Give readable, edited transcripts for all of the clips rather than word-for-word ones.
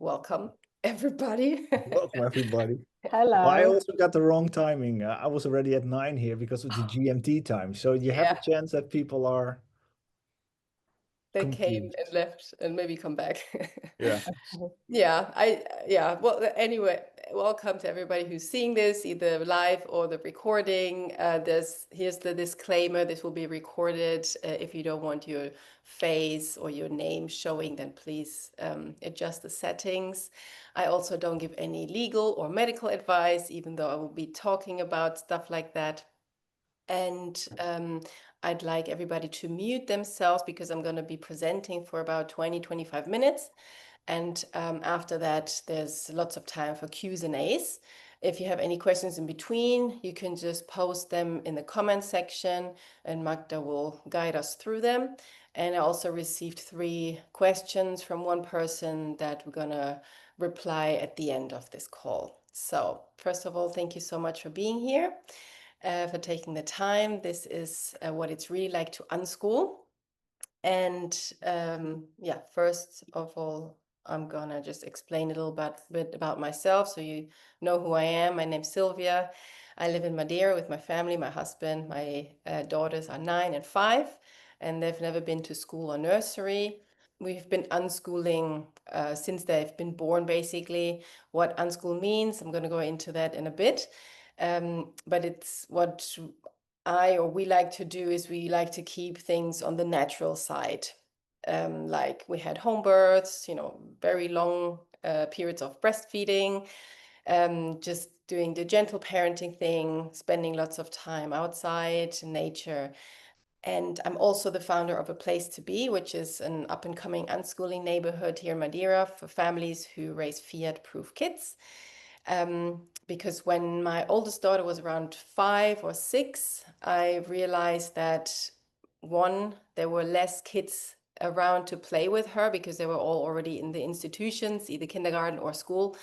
welcome everybody. Welcome, everybody. I Hello. also got the wrong timing. I was already at 9 here because of the GMT time. So you have a Yeah, chance that people are they came and confused. left and maybe come back. Yeah. Yeah. Well, anyway, welcome to everybody who's seeing this, either live or the recording. Here's the disclaimer: this will be recorded. If you don't want your face or your name showing, then please adjust the settings. I also don't give any legal or medical advice, even though I will be talking about stuff like that. And I'd like everybody to mute themselves because I'm going to be presenting for about 20-25 minutes. And after that, there's lots of time for Q's and A's. If you have any questions in between, you can just post them in the comment section and Magda will guide us through them. And I also received 3 questions from one person that we're going to reply at the end of this call. So first of all, thank you so much for being here, for taking the time. This is what it's really like to unschool. And yeah, first of all, I'm gonna just explain a little bit about myself so you know who I am. My name's Sylvia. I live in Madeira with my family, my husband. My daughters are 9 and 5, and they've never been to school or nursery. We've been unschooling since they've been born, basically. What unschool means, I'm going to go into that in a bit. But it's what we like to do is we like to keep things on the natural side. Like we had home births, very long periods of breastfeeding, just doing the gentle parenting thing, spending lots of time outside in nature. And I'm also the founder of A Place to Be, which is an up-and-coming unschooling neighborhood here in Madeira for families who raise fiat-proof kids. Because when my oldest daughter was around 5 or 6, I realized that, one, there were less kids around to play with her because they were all already in the institutions, either kindergarten or school.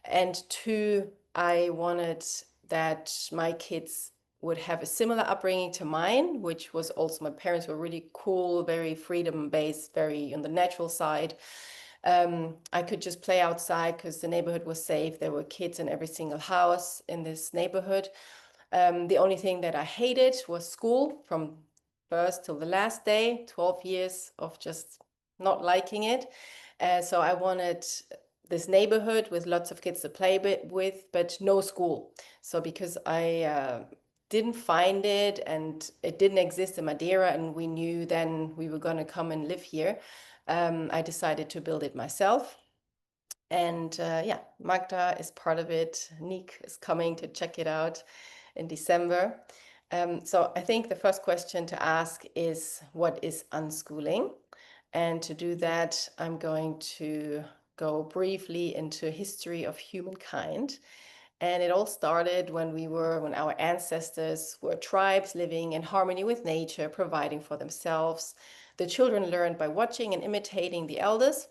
And 2, I wanted that my kids would have a similar upbringing to mine, which was also, my parents were really cool, very freedom-based, very on the natural side. I could just play outside because the neighborhood was safe. There were kids in every single house in this neighborhood. The only thing that I hated was school from first till the last day, 12 years of just not liking it. So I wanted this neighborhood with lots of kids to play with, but no school. So because I didn't find it and it didn't exist in Madeira and we knew then we were going to come and live here, I decided to build it myself. And yeah, Magda is part of it. Nick is coming to check it out in December. So I think the first question to ask is, what is unschooling? And to do that, I'm going to go briefly into history of humankind. And it all started when our ancestors were tribes living in harmony with nature, providing for themselves. The children learned by watching and imitating the elders.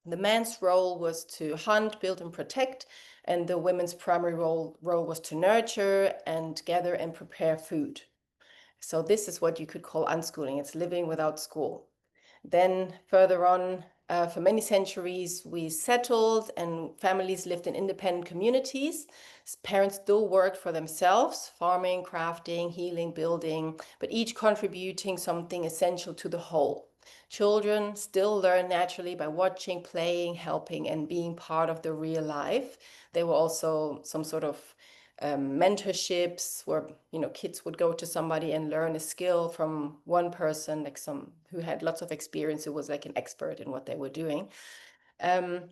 The man's role was to hunt, build, and protect, and the women's primary role was to nurture and gather and prepare food. So this is what you could call unschooling. It's living without school. Then further on, for many centuries, we settled and families lived in independent communities. Parents still worked for themselves, farming, crafting, healing, building, but each contributing something essential to the whole. Children still learn naturally by watching, playing, helping, and being part of the real life. There were also some sort of mentorships where kids would go to somebody and learn a skill from one person, like some who had lots of experience, who was like an expert in what they were doing. And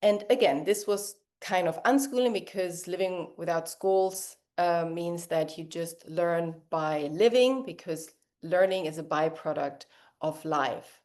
again, this was kind of unschooling because living without schools means that you just learn by living, because learning is a byproduct of life.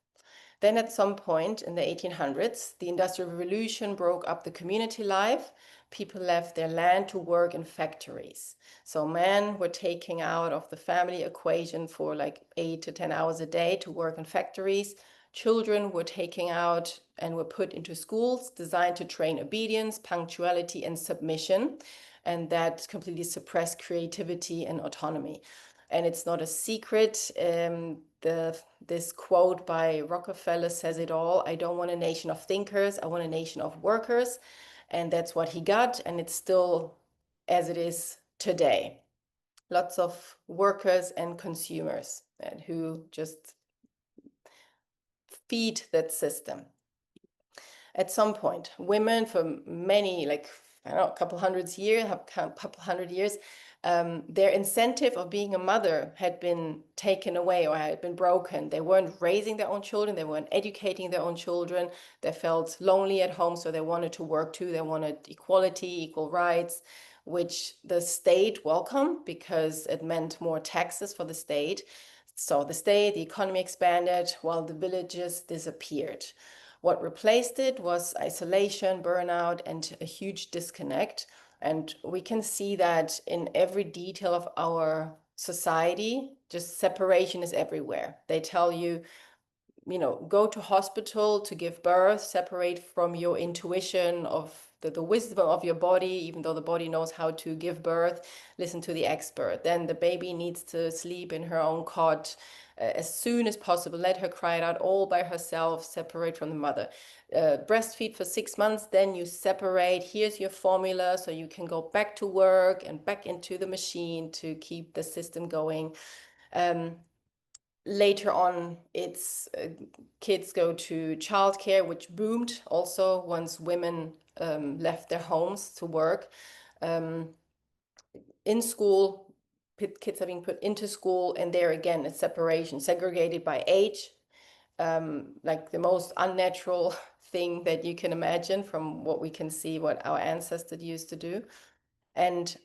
Then at some point in the 1800s, the Industrial Revolution broke up the community life. People left their land to work in factories. So men were taken out of the family equation for like 8 to 10 hours a day to work in factories. Children were taken out and were put into schools designed to train obedience, punctuality, and submission. And that completely suppressed creativity and autonomy. And it's not a secret this quote by Rockefeller says it all. I don't want a nation of thinkers, I want a nation of workers. And that's what he got, and it's still as it is today. Lots of workers and consumers and who just feed that system. At some point, women for many, like, I don't know, a couple hundred years, their incentive of being a mother had been taken away or had been broken. They weren't raising their own children, they weren't educating their own children. They felt lonely at home, so they wanted to work too. They wanted equality, equal rights, which the state welcomed because it meant more taxes for the state. So the state, the economy expanded while the villages disappeared. What replaced it was isolation, burnout, and a huge disconnect. And we can see that in every detail of our society, just separation is everywhere. They tell you, go to hospital to give birth, separate from your intuition of the wisdom of your body, even though the body knows how to give birth, listen to the expert. Then the baby needs to sleep in her own cot as soon as possible. Let her cry it out all by herself, separate from the mother. Breastfeed for 6 months, then you separate. Here's your formula so you can go back to work and back into the machine to keep the system going. Later on, it's kids go to childcare, which boomed also once women left their homes to work. In school, kids are being put into school, and there again, it's separation, segregated by age, like the most unnatural thing that you can imagine from what we can see, what our ancestors used to do. And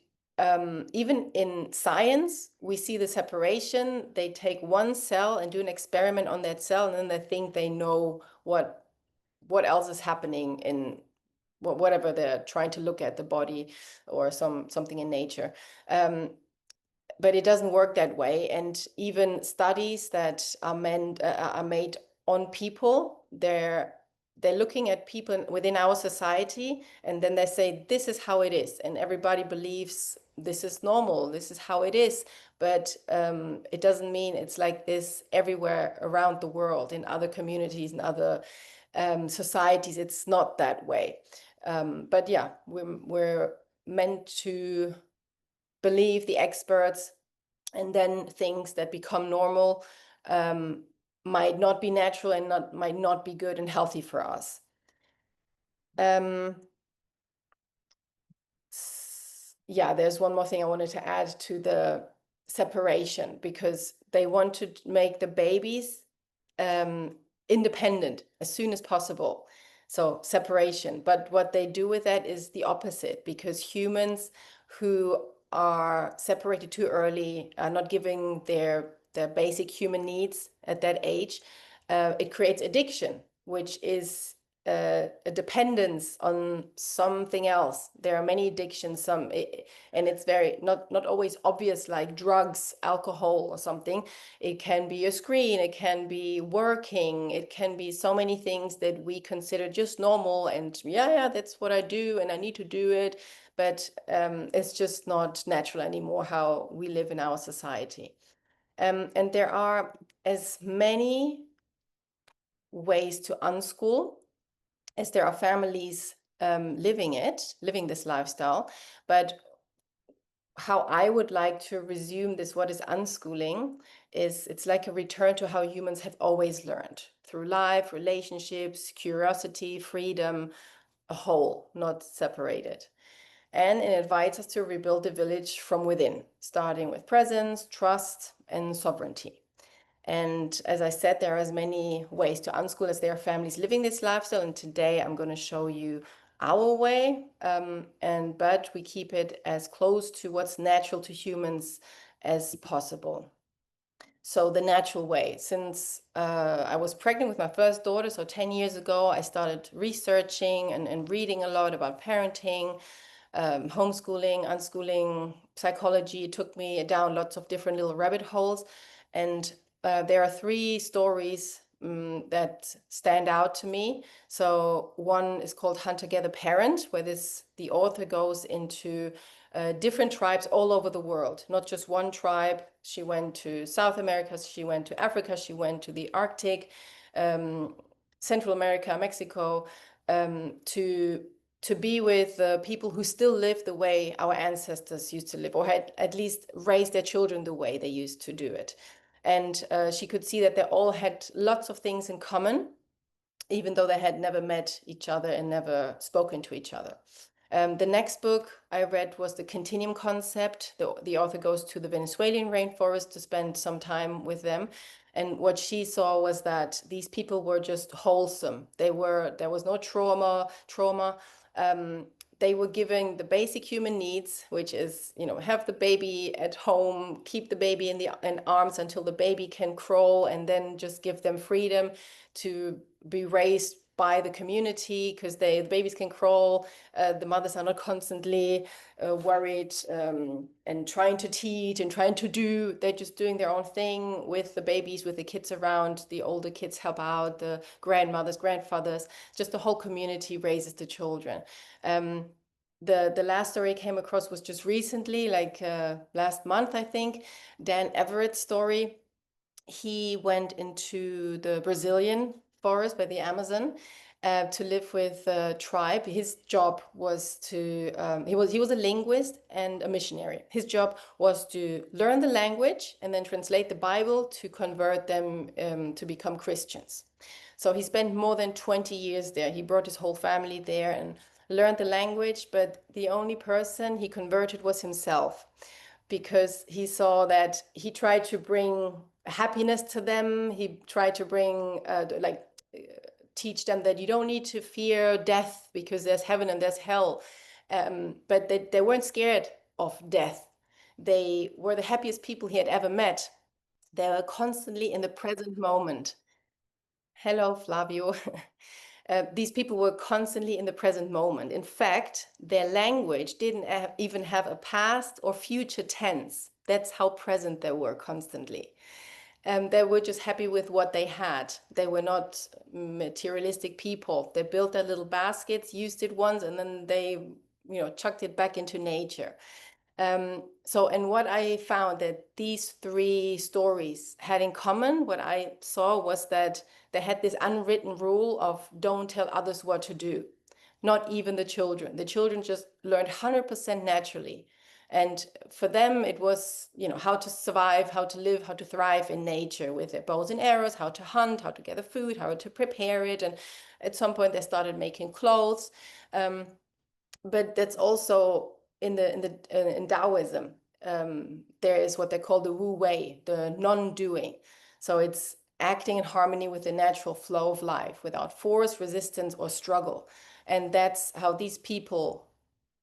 even in science, we see the separation. They take one cell and do an experiment on that cell, and then they think they know what else is happening in whatever they're trying to look at, the body or something in nature. But it doesn't work that way. And even studies that are made on people, they're looking at people within our society, and then they say, this is how it is. And everybody believes this is normal, this is how it is. But it doesn't mean it's like this everywhere around the world, in other communities and other societies. It's not that way. But yeah, we're meant to believe the experts, and then things that become normal might not be natural and might not be good and healthy for us. Yeah, there's one more thing I wanted to add to the separation, because they want to make the babies independent as soon as possible. So separation. But what they do with that is the opposite, because humans who are separated too early, are not giving their basic human needs at that age, it creates addiction, which is a dependence on something else. There are many addictions, and it's very not always obvious, like drugs, alcohol, or something. It can be a screen, it can be working, it can be so many things that we consider just normal, and yeah, that's what I do and I need to do it. But it's just not natural anymore how we live in our society. And there are as many ways to unschool as there are families living this lifestyle. But how I would like to resume this, what is unschooling, is it's like a return to how humans have always learned, through life, relationships, curiosity, freedom, a whole, not separated. And it invites us to rebuild the village from within, starting with presence, trust, and sovereignty. And as I said, there are as many ways to unschool as there are families living this lifestyle. And today I'm going to show you our way, but we keep it as close to what's natural to humans as possible. So the natural way, since I was pregnant with my first daughter, so 10 years ago, I started researching and reading a lot about parenting, homeschooling, unschooling, psychology. It took me down lots of different little rabbit holes. And there are 3 stories that stand out to me. So one is called Hunt Together Parent, where the author goes into different tribes all over the world, not just one tribe. She went to South America, she went to Africa, she went to the Arctic, Central America, Mexico, to be with people who still live the way our ancestors used to live, or had at least raised their children the way they used to do it. And she could see that they all had lots of things in common, even though they had never met each other and never spoken to each other. The next book I read was The Continuum Concept. The author goes to the Venezuelan rainforest to spend some time with them. And what she saw was that these people were just wholesome. There was no trauma. They were giving the basic human needs, which is, have the baby at home, keep the baby in arms until the baby can crawl, and then just give them freedom to be raised by the community, because the babies can crawl. The mothers are not constantly worried and trying to teach and trying to do. They're just doing their own thing with the babies, with the kids around. The older kids help out, the grandmothers, grandfathers, just the whole community raises the children. The last story I came across was just recently, like last month, I think, Dan Everett's story. He went into the Brazilian forest by the Amazon to live with a tribe. His job was to, he was a linguist and a missionary. His job was to learn the language and then translate the Bible to convert them to become Christians. So he spent more than 20 years there. He brought his whole family there and learned the language, but the only person he converted was himself, because he saw that he tried to bring happiness to them. He tried to bring, teach them that you don't need to fear death because there's heaven and there's hell. But they weren't scared of death. They were the happiest people he had ever met. They were constantly in the present moment. Hello, Flavio. These people were constantly in the present moment. In fact, their language didn't even have a past or future tense. That's how present they were constantly. They were just happy with what they had. They were not materialistic people. They built their little baskets, used it once, and then they, chucked it back into nature. And what I found that these three stories had in common, what I saw was that they had this unwritten rule of don't tell others what to do, not even the children. The children just learned 100% naturally. And for them, it was, how to survive, how to live, how to thrive in nature with their bows and arrows, how to hunt, how to gather food, how to prepare it. And at some point, they started making clothes. But that's also in Taoism. There is what they call the Wu Wei, the non-doing. So it's acting in harmony with the natural flow of life without force, resistance, or struggle. And that's how these people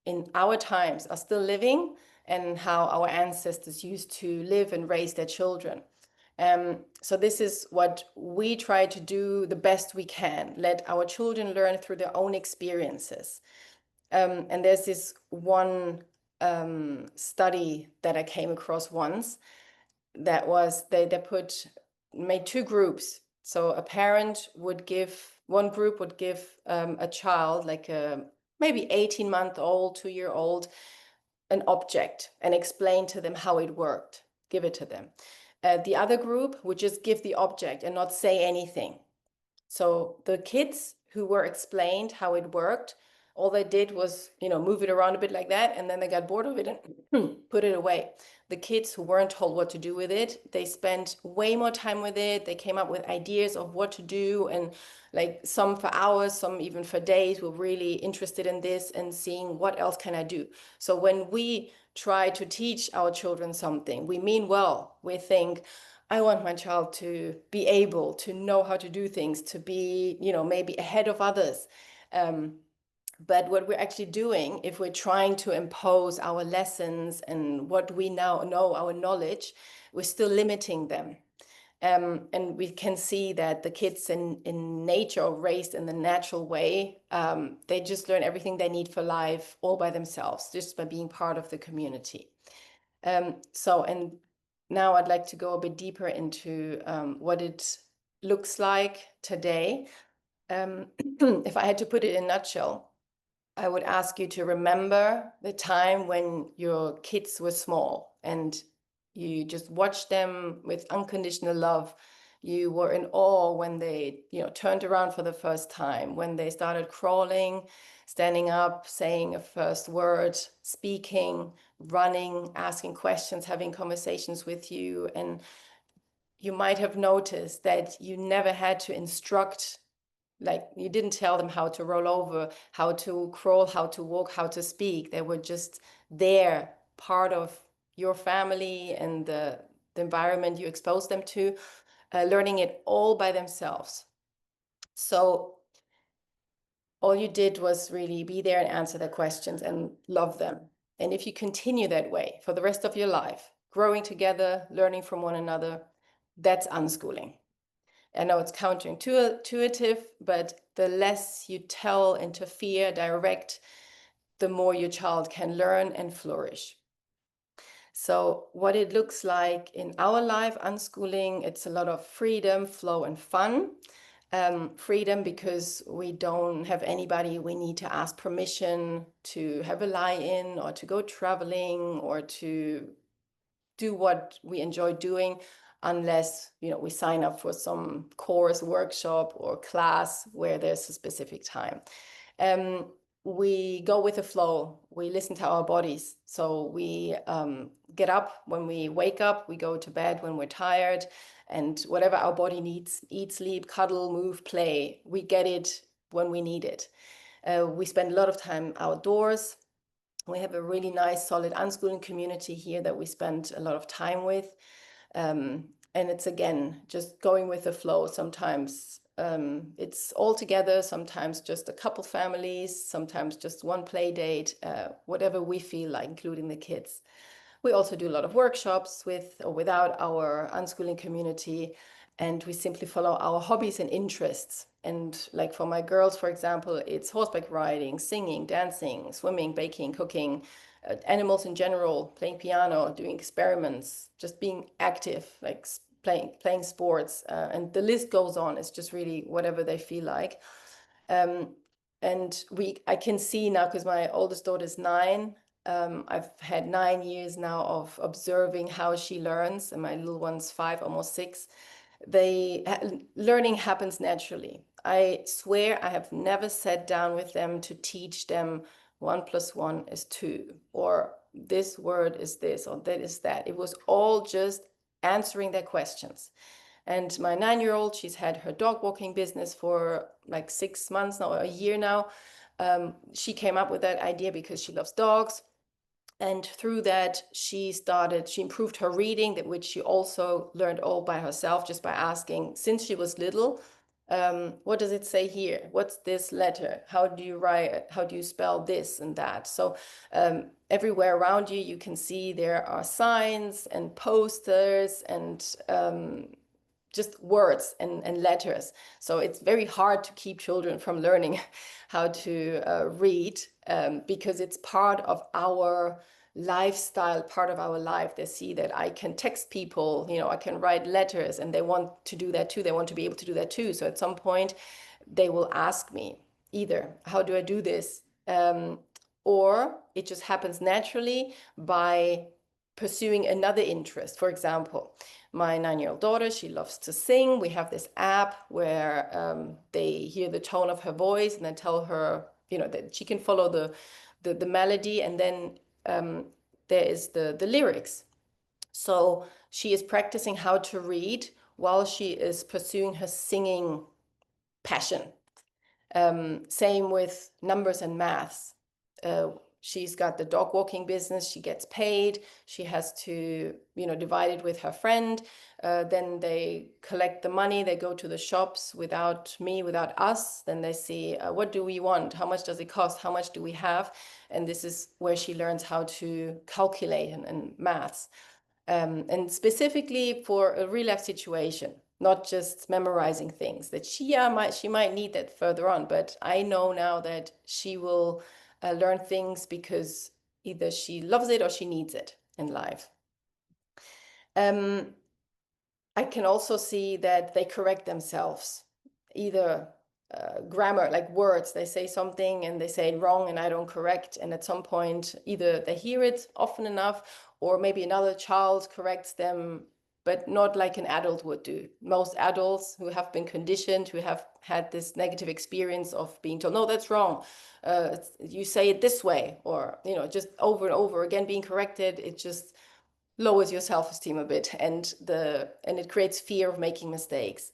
in our times are still living, and how our ancestors used to live and raise their children. So this is what we try to do the best we can, let our children learn through their own experiences. And there's this one study that I came across once that was they made two groups. So a parent would give, one group would give a child, like a maybe 18-month-old, 2-year-old, an object and explain to them how it worked, give it to them. The other group would just give the object and not say anything. So the kids who were explained how it worked, all they did was, move it around a bit like that, and then they got bored of it and put it away. The kids who weren't told what to do with it, they spent way more time with it. They came up with ideas of what to do, and like some for hours, some even for days, were really interested in this and seeing what else can I do. So when we try to teach our children something, we mean well. We think, I want my child to be able to know how to do things, to be, maybe ahead of others. But what we're actually doing, if we're trying to impose our lessons and what we now know, our knowledge, we're still limiting them. And we can see that the kids in nature are raised in the natural way. They just learn everything they need for life all by themselves, just by being part of the community. And now I'd like to go a bit deeper into what it looks like today, if I had to put it in a nutshell, I would ask you to remember the time when your kids were small and you just watched them with unconditional love. You were in awe when they, turned around for the first time, when they started crawling, standing up, saying a first word, speaking, running, asking questions, having conversations with you. And you might have noticed that you never had to instruct, like you didn't tell them how to roll over, how to crawl, how to walk, how to speak. They were just there, part of your family and the environment you exposed them to, learning it all by themselves. So all you did was really be there and answer their questions and love them. And if you continue that way for the rest of your life, growing together, learning from one another, that's unschooling. I know it's counterintuitive, but the less you tell, interfere, direct, the more your child can learn and flourish. So what it looks like in our life, unschooling, it's a lot of freedom, flow, and fun. Freedom because we don't have anybody we need to ask permission to have a lie-in or to go traveling or to do what we enjoy doing, unless we sign up for some course, workshop, or class where there's a specific time. We go with the flow. We listen to our bodies. So we get up when we wake up. We go to bed when we're tired. And whatever our body needs, eat, sleep, cuddle, move, play, we get it when we need it. We spend a lot of time outdoors. We have a really nice, solid unschooling community here that we spend a lot of time with. And it's, again, just going with the flow. Sometimes it's all together, sometimes just a couple families, sometimes just one play date, whatever we feel like, including the kids. We also do a lot of workshops with or without our unschooling community, and we simply follow our hobbies and interests. And like for my girls, for example, it's horseback riding, singing, dancing, swimming, baking, cooking, animals in general, playing piano, doing experiments, just being active, like playing sports, and the list goes on. It's just really whatever they feel like. And I can see now, because my oldest daughter is 9. I've had 9 years now of observing how she learns, and my little one's 5, almost 6. Learning happens naturally. I swear I have never sat down with them to teach them 1 + 1 is 2, or this word is this, or that is that. It was all just answering their questions. And my 9-year-old, she's had her dog walking business for like 6 months now, a year now. She came up with that idea because she loves dogs. And through that, she improved her reading, which she also learned all by herself, just by asking since she was little. What does it say here? What's this letter? How do you write it? How do you spell this and that? So everywhere around you, you can see there are signs and posters and just words and letters. So it's very hard to keep children from learning how to read, because it's part of our lifestyle, part of our life. They see that I can text people, I can write letters, and they want to do that too. They want to be able to do that too. So at some point they will ask me either, how do I do this? Or it just happens naturally by pursuing another interest. For example, my 9-year-old daughter, she loves to sing. We have this app where they hear the tone of her voice and then tell her, that she can follow the melody, and then there is the lyrics. So she is practicing how to read while she is pursuing her singing passion. Same with numbers and maths. She's got the dog walking business. She gets paid. She has to, divide it with her friend. Then they collect the money. They go to the shops without me, without us. Then they see, what do we want? How much does it cost? How much do we have? And this is where she learns how to calculate and maths. And specifically for a real life situation, not just memorizing things that she might need that further on. But I know now that she will learn things because either she loves it or she needs it in life. I can also see that they correct themselves, either grammar, like words, they say something and they say it wrong and I don't correct. And at some point, either they hear it often enough, or maybe another child corrects them, but not like an adult would do. Most adults who have been conditioned, who have had this negative experience of being told, no, that's wrong. You say it this way, or, just over and over again being corrected. It just lowers your self-esteem a bit, and it creates fear of making mistakes.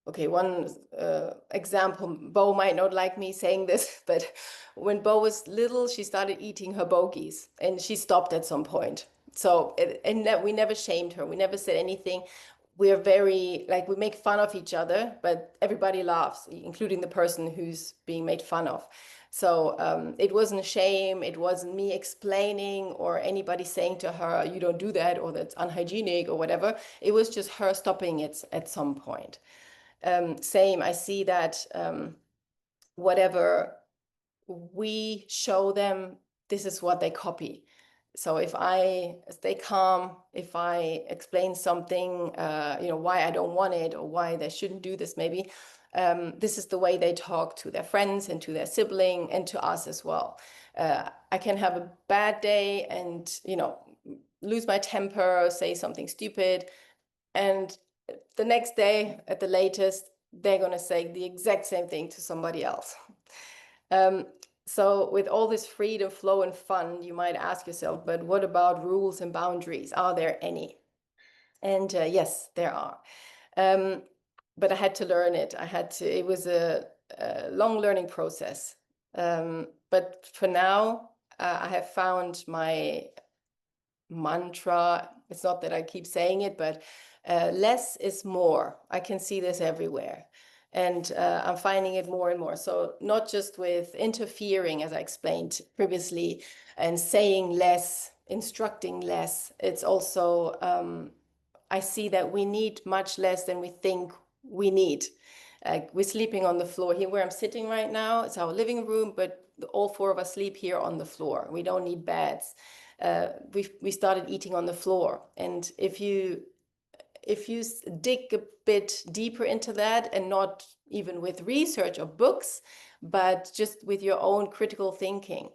Okay, one example, Bo might not like me saying this, but when Bo was little, she started eating her bogies and she stopped at some point. So, we never shamed her. We never said anything. We're very, like, we make fun of each other, but everybody laughs, including the person who's being made fun of. So it wasn't a shame. It wasn't me explaining or anybody saying to her, you don't do that, or that's unhygienic or whatever. It was just her stopping it at some point. Same, I see that whatever we show them, this is what they copy. So if I stay calm, if I explain something, why I don't want it or why they shouldn't do this, maybe, this is the way they talk to their friends and to their sibling and to us as well. I can have a bad day and, lose my temper, say something stupid, and the next day at the latest, they're going to say the exact same thing to somebody else. So with all this freedom, flow, and fun, you might ask yourself, but what about rules and boundaries? Are there any? And yes, there are. But I had to learn it. It was a long learning process. But for now, I have found my mantra. It's not that I keep saying it, but less is more. I can see this everywhere. And I'm finding it more and more. So not just with interfering, as I explained previously, and saying less, instructing less. It's also, I see that we need much less than we think we need. We're sleeping on the floor here where I'm sitting right now. It's our living room, but all four of us sleep here on the floor. We don't need beds. We started eating on the floor. And if you dig a bit deeper into that, and not even with research or books, but just with your own critical thinking,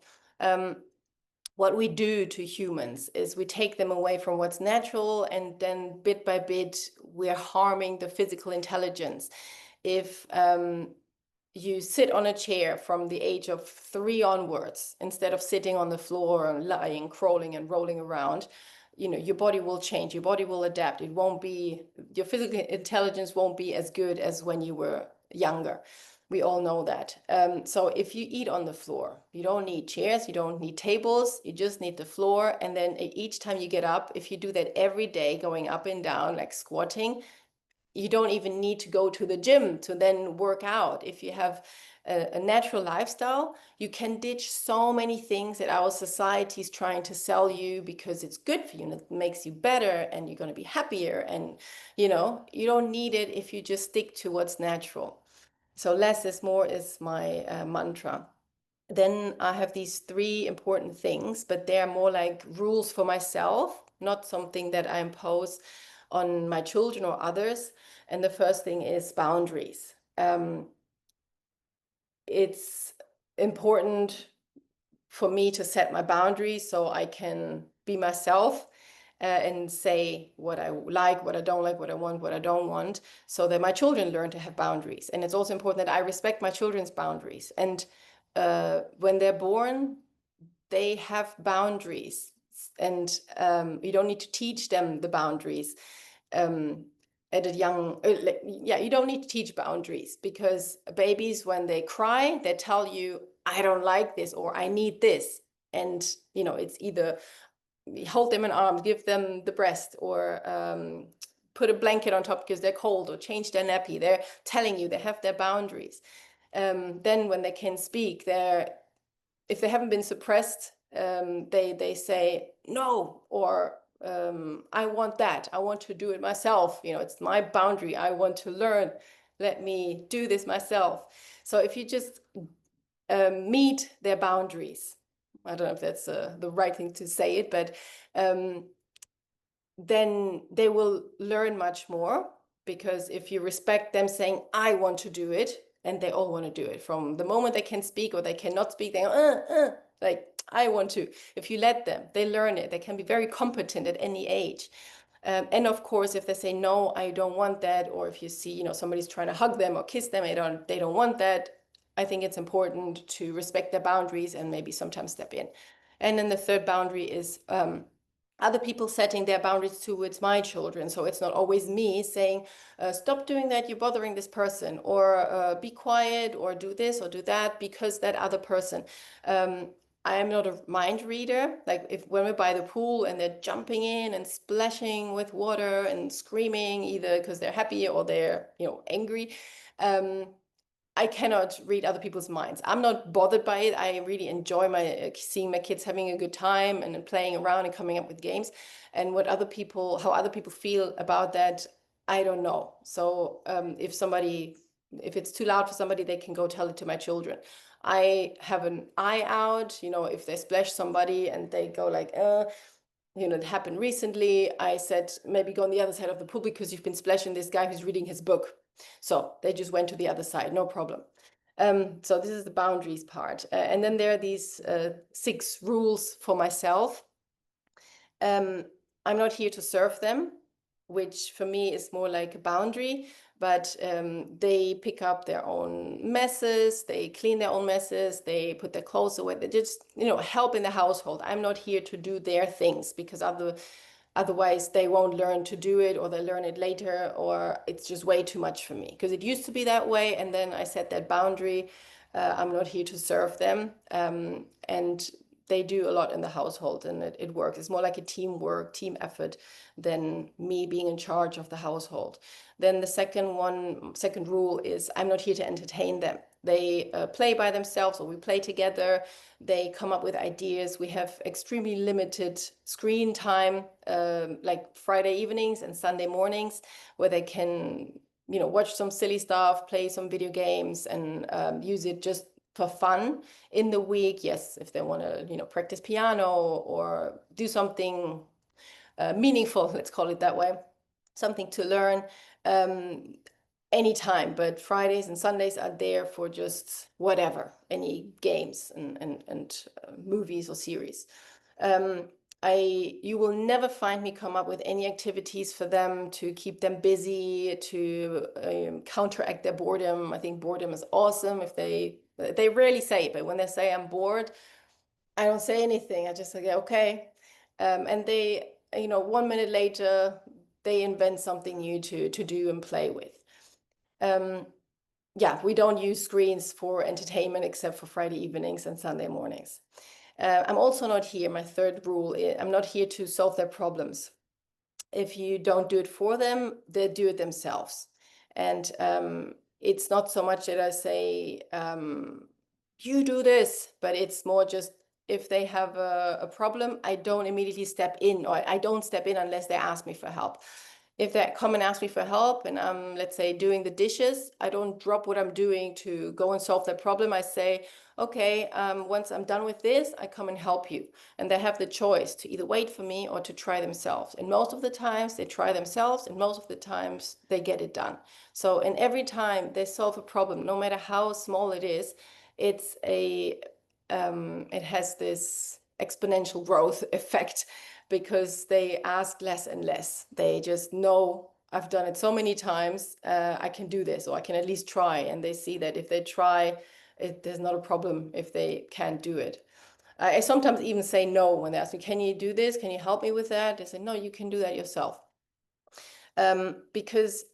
what we do to humans is we take them away from what's natural, and then bit by bit, we're harming the physical intelligence. If you sit on a chair from the age of 3 onwards, instead of sitting on the floor and lying, crawling and rolling around, your body will change, your body will adapt. Your physical intelligence won't be as good as when you were younger. We all know that. So if you eat on the floor, you don't need chairs, you don't need tables, you just need the floor. And then each time you get up, if you do that every day, going up and down, like squatting, you don't even need to go to the gym to then work out. If you have a natural lifestyle, you can ditch so many things that our society is trying to sell you because it's good for you and it makes you better and you're going to be happier. And, you don't need it if you just stick to what's natural. So less is more is my mantra. Then I have these 3 important things, but they're more like rules for myself, not something that I impose on my children or others. And the first thing is boundaries. It's important for me to set my boundaries so I can be myself and say what I like, what I don't like, what I want, what I don't want, so that my children learn to have boundaries. And it's also important that I respect my children's boundaries. And when they're born, they have boundaries, and you don't need to teach them the boundaries at a young, you don't need to teach boundaries, because babies, when they cry, they tell you, I don't like this, or I need this. And, it's either hold them in arms, give them the breast, or put a blanket on top because they're cold, or change their nappy. They're telling you they have their boundaries. Then when they can speak, if they haven't been suppressed, they say no, or I want that. I want to do it myself. It's my boundary. I want to learn. Let me do this myself. So if you just meet their boundaries, I don't know if that's the right thing to say it, but then they will learn much more, because if you respect them saying, I want to do it, and they all want to do it from the moment they can speak or they cannot speak, they go, like, I want to. If you let them, they learn it. They can be very competent at any age. And of course, if they say, no, I don't want that, or if you see, somebody's trying to hug them or kiss them, they don't want that, I think it's important to respect their boundaries and maybe sometimes step in. And then the third boundary is other people setting their boundaries towards my children. So it's not always me saying, stop doing that, you're bothering this person, or be quiet, or do this or do that, because that other person. I am not a mind reader. Like when we're by the pool and they're jumping in and splashing with water and screaming, either because they're happy or they're, angry. I cannot read other people's minds. I'm not bothered by it. I really enjoy seeing my kids having a good time and playing around and coming up with games. And how other people feel about that, I don't know. So if it's too loud for somebody, they can go tell it to my children. I have an eye out, if they splash somebody and they go like, it happened recently. I said, maybe go on the other side of the pool because you've been splashing this guy who's reading his book. So they just went to the other side, no problem. So this is the boundaries part. And then there are these 6 rules for myself. I'm not here to serve them, which for me is more like a boundary, but they pick up their own messes, they clean their own messes, they put their clothes away, they just, help in the household. I'm not here to do their things, because otherwise they won't learn to do it, or they learn it later, or it's just way too much for me, because it used to be that way. And then I set that boundary. I'm not here to serve them. And they do a lot in the household, and it works. It's more like a team effort than me being in charge of the household. Then the second rule is, I'm not here to entertain them. They play by themselves, or we play together. They come up with ideas. We have extremely limited screen time, like Friday evenings and Sunday mornings, where they can, watch some silly stuff, play some video games, and use it just for fun. In the week, yes, if they want to, practice piano or do something meaningful, let's call it that way, something to learn, anytime. But Fridays and Sundays are there for just whatever, any games and movies or series. You will never find me come up with any activities for them to keep them busy, to counteract their boredom. I think boredom is awesome. If they rarely say it, but when they say I'm bored, I don't say anything. I just say, okay. And they, 1 minute later, they invent something new to do and play with. Yeah, we don't use screens for entertainment except for Friday evenings and Sunday mornings. I'm also not here. My third rule is, I'm not here to solve their problems. If you don't do it for them, they do it themselves. And it's not so much that I say, you do this, but it's more just, if they have a problem, I don't immediately step in, or I don't step in unless they ask me for help. If they come and ask me for help and I'm, let's say, doing the dishes, I don't drop what I'm doing to go and solve their problem. I say, okay, once I'm done with this, I come and help you. And they have the choice to either wait for me or to try themselves. And most of the times they try themselves, and most of the times they get it done. So, and every time they solve a problem, no matter how small it is, it has this exponential growth effect, because they ask less and less. They just know, I've done it so many times, I can do this, or I can at least try. And they see that if they try, there's not a problem if they can't do it. I sometimes even say no when they ask me, can you do this? Can you help me with that? They say, no, you can do that yourself. Because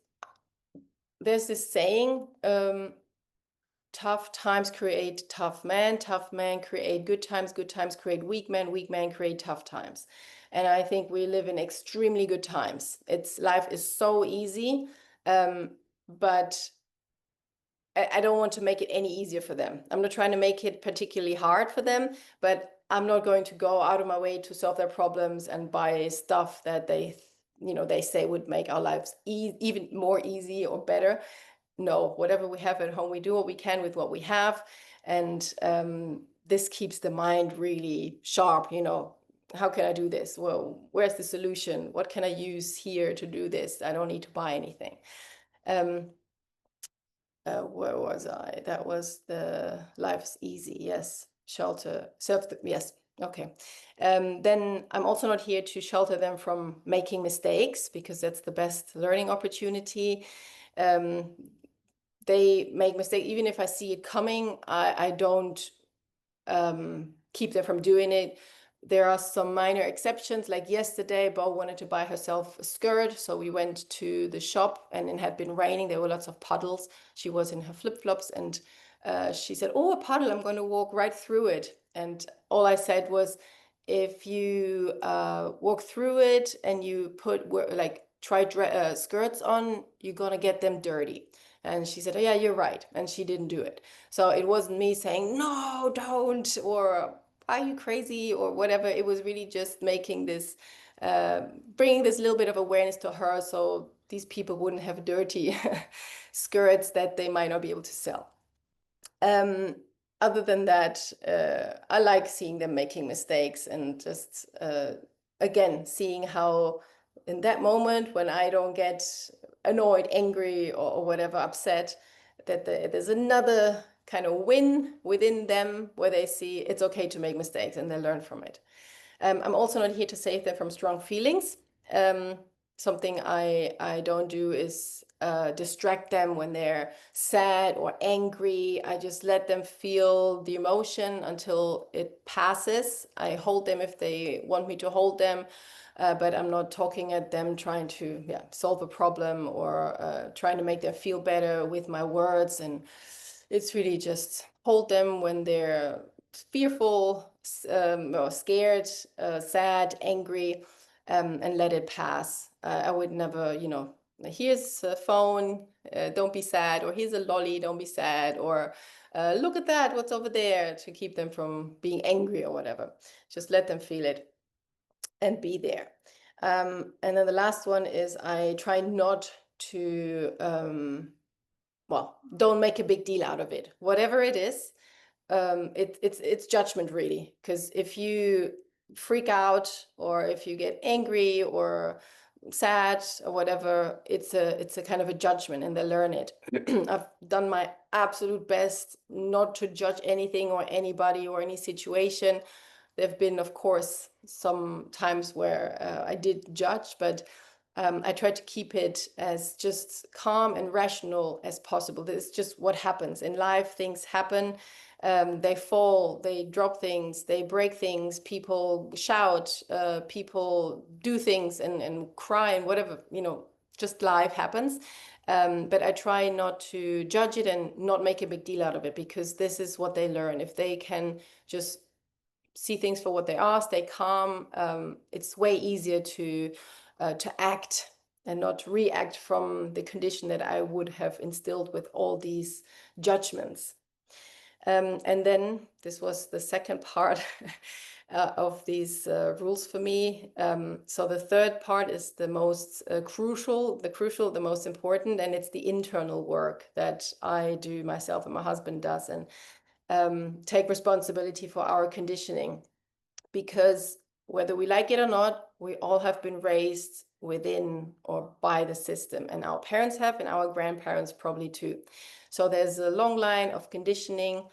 there's this saying, tough times create tough men create good times create weak men create tough times. And I think we live in extremely good times. Life is so easy, but I don't want to make it any easier for them. I'm not trying to make it particularly hard for them, but I'm not going to go out of my way to solve their problems and buy stuff that they say would make our lives even more easy or better. No, whatever we have at home, we do what we can with what we have. And this keeps the mind really sharp, how can I do this? Well, where's the solution? What can I use here to do this? I don't need to buy anything. Where was I? That was the life's easy. Yes. Shelter, self, yes. Okay. Then I'm also not here to shelter them from making mistakes, because that's the best learning opportunity. They make mistakes. Even if I see it coming, I don't keep them from doing it. There are some minor exceptions, like yesterday, Bo wanted to buy herself a skirt. So we went to the shop, and it had been raining. There were lots of puddles. She was in her flip-flops, and she said, oh, a puddle, I'm going to walk right through it. And all I said was, if you walk through it and you put try skirts on, you're going to get them dirty. And she said, oh, yeah, you're right. And she didn't do it. So it wasn't me saying, no, don't, or are you crazy, or whatever. It was really just making this, bringing this little bit of awareness to her, so these people wouldn't have dirty skirts that they might not be able to sell. Other than that, I like seeing them making mistakes, and just, again, seeing how in that moment when I don't get annoyed, angry, or whatever, upset, that there's another kind of win within them where they see it's okay to make mistakes and they learn from it. I'm also not here to save them from strong feelings. Something I don't do is distract them when they're sad or angry. I just let them feel the emotion until it passes. I hold them if they want me to hold them, but I'm not talking at them trying to solve a problem, or trying to make them feel better with my words. And it's really just hold them when they're fearful, or scared, sad, angry, and let it pass. I would never, here's a phone, don't be sad, or here's a lolly, don't be sad, or look at that, what's over there, to keep them from being angry or whatever. Just let them feel it and be there. And then the last one is, I try not to, don't make a big deal out of it. Whatever it is, it's judgment, really. Because if you freak out, or if you get angry or sad or whatever, it's a kind of a judgment, and they learn it. I've done my absolute best not to judge anything or anybody or any situation. There have been, of course, some times where I did judge, but I try to keep it as just calm and rational as possible. This is just what happens in life. Things happen. They fall, they drop things, they break things, people shout, people do things and cry and whatever, just life happens. But I try not to judge it and not make a big deal out of it, because this is what they learn. If they can just see things for what they are, stay calm, it's way easier to act and not react from the condition that I would have instilled with all these judgments. And then this was the second part of these rules for me. So the third part is the most crucial, the most important, and it's the internal work that I do myself and my husband does, and take responsibility for our conditioning. Because whether we like it or not, we all have been raised within or by the system, and our parents have, and our grandparents probably too. So there's a long line of conditioning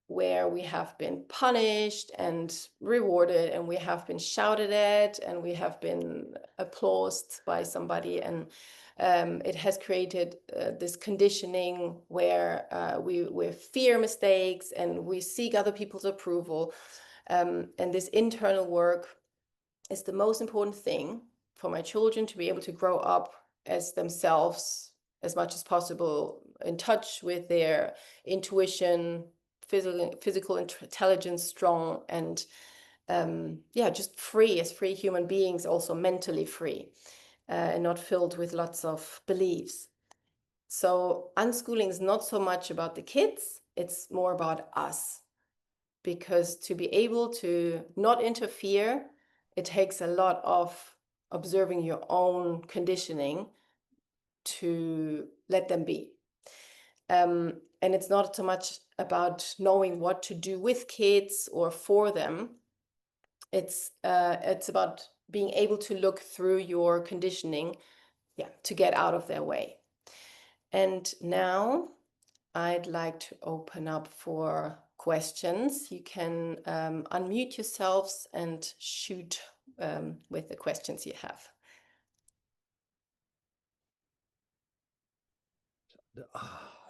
where we have been punished and rewarded, and we have been shouted at, and we have been applauded by somebody, and it has created this conditioning where we fear mistakes and we seek other people's approval. And this internal work is the most important thing for my children to be able to grow up as themselves as much as possible, in touch with their intuition, physical intelligence strong, and just free, as free human beings, also mentally free, and not filled with lots of beliefs. So unschooling is not so much about the kids, it's more about us. Because to be able to not interfere, it takes a lot of observing your own conditioning to let them be. And it's not so much about knowing what to do with kids or for them. It's about being able to look through your conditioning, yeah, to get out of their way. And now I'd like to open up for questions. You can unmute yourselves and shoot with the questions you have.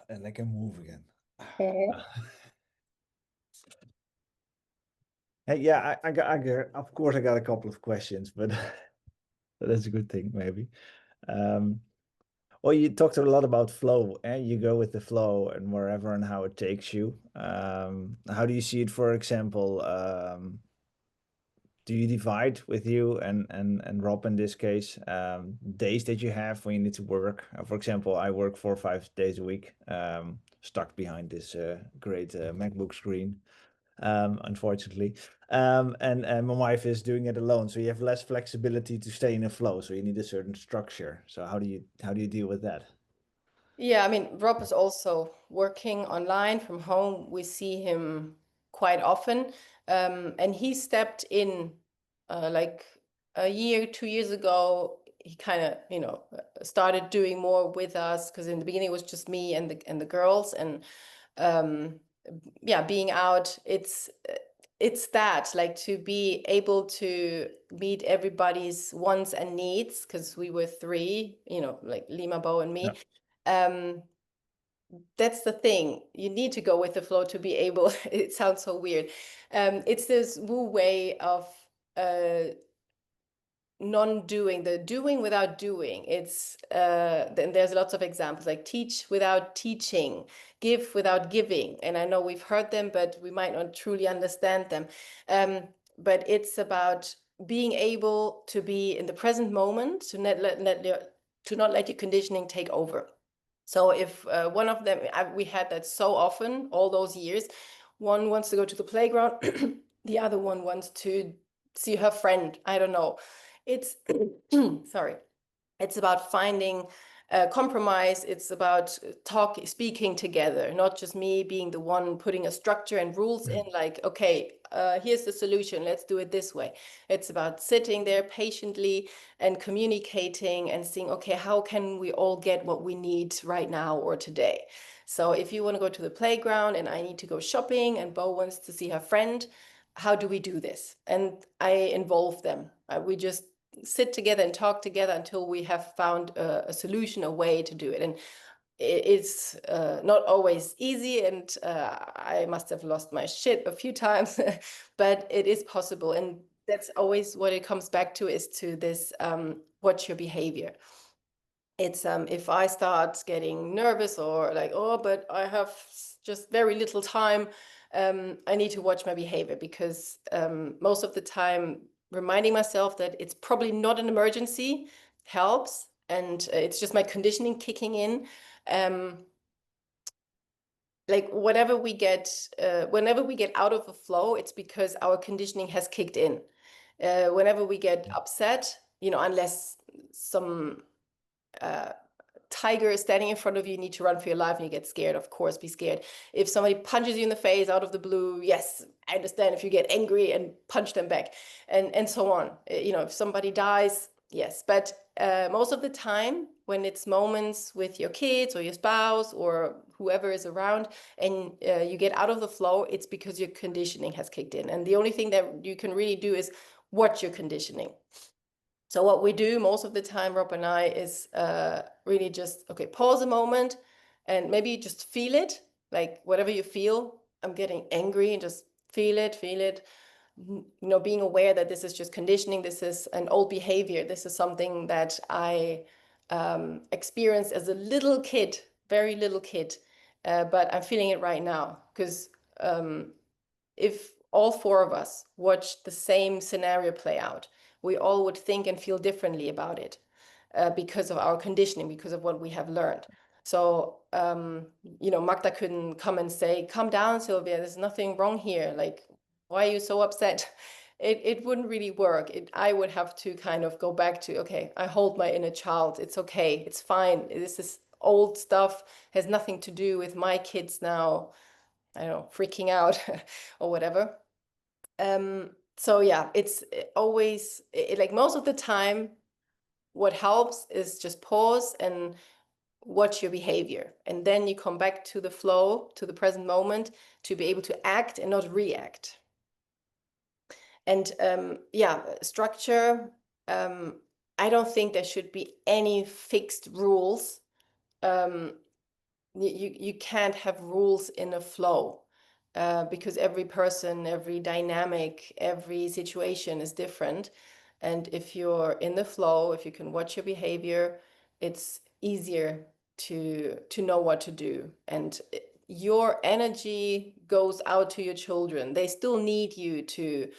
And I can move again. Yeah, I got, of course, I got a couple of questions, but that's a good thing, maybe. Well, you talked a lot about flow, and you go with the flow and wherever and how it takes you. How do you see it, for example? Do you divide with you and Rob in this case, days that you have when you need to work? For example, I work 4 or 5 days a week, stuck behind this great MacBook screen, unfortunately. And my wife is doing it alone, so you have less flexibility to stay in a flow. So you need a certain structure. So how do you deal with that? Yeah, I mean, Rob is also working online from home. We see him quite often. And he stepped in like a year, 2 years ago. He kind of, started doing more with us because in the beginning it was just me and the girls. And um, yeah, being out, it's that, like, to be able to meet everybody's wants and needs, because we were three, like Lima, Bo, and me. um that's the thing. You need to go with the flow to be able, it sounds so weird. It's this woo way of non-doing, the doing without doing. It's then there's lots of examples, like teach without teaching, give without giving. And I know we've heard them, but we might not truly understand them. But it's about being able to be in the present moment, to not let your conditioning take over. So if one of them, we had that so often all those years, one wants to go to the playground, the other one wants to see her friend. I don't know. It's sorry. It's about finding a compromise. It's about speaking together, not just me being the one putting a structure and rules in, like, okay, here's the solution, let's do it this way. It's about sitting there patiently and communicating and seeing, okay, how can we all get what we need right now or today? So if you want to go to the playground and I need to go shopping and Bo wants to see her friend, how do we do this? And I involve them. We just sit together and talk together until we have found a solution, a way to do it. And it's not always easy, and I must have lost my shit a few times, but it is possible. And that's always what it comes back to, is to this, watch your behavior. It's if I start getting nervous or like, oh, but I have just very little time, I need to watch my behavior, because most of the time reminding myself that it's probably not an emergency helps, and it's just my conditioning kicking in. Like whenever we get out of the flow, it's because our conditioning has kicked in. Whenever we get upset, unless some tiger is standing in front of you, you need to run for your life and you get scared, of course, be scared. If somebody punches you in the face out of the blue, yes, I understand if you get angry and punch them back, and so on. If somebody dies, yes. But most of the time, when it's moments with your kids or your spouse or whoever is around, and you get out of the flow, it's because your conditioning has kicked in. And the only thing that you can really do is watch your conditioning. So what we do most of the time, Rob and I, is really just, okay, pause a moment and maybe just feel it, like whatever you feel. I'm getting angry, and just feel it. Being aware that this is just conditioning. This is an old behavior. This is something that I experienced as a little kid, very little kid, but I'm feeling it right now. Because if all four of us watched the same scenario play out, we all would think and feel differently about it, because of our conditioning, because of what we have learned. So, Magda couldn't come and say, calm down, Sylvia, there's nothing wrong here. Like, why are you so upset? It wouldn't really work. I would have to kind of go back to, okay, I hold my inner child. It's okay. It's fine. This is old stuff, has nothing to do with my kids now, I don't know, freaking out or whatever. So yeah, it's always like most of the time, what helps is just pause and watch your behavior. And then you come back to the flow, to the present moment, to be able to act and not react. And yeah, structure, I don't think there should be any fixed rules. Um, you can't have rules in a flow, because every person, every dynamic, every situation is different. And if you're in the flow, if you can watch your behavior, it's easier to know what to do. And your energy goes out to your children. They still need you to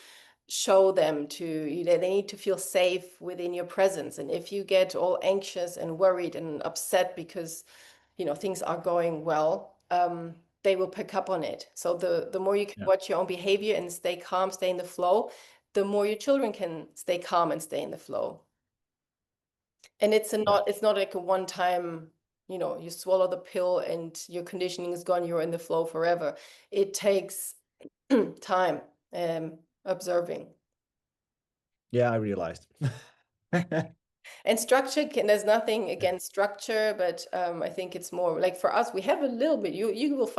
show them to, they need to feel safe within your presence. And if you get all anxious and worried and upset because things are going well, they will pick up on it. So the more you can Yeah. watch your own behavior and stay calm, stay in the flow, the more your children can stay calm and stay in the flow. And it's Yeah. not like a one time, you swallow the pill and your conditioning is gone, you're in the flow forever. It takes time, observing. Yeah, I realized. And structure there's nothing against structure, but I think it's more like for us, we have a little bit, you will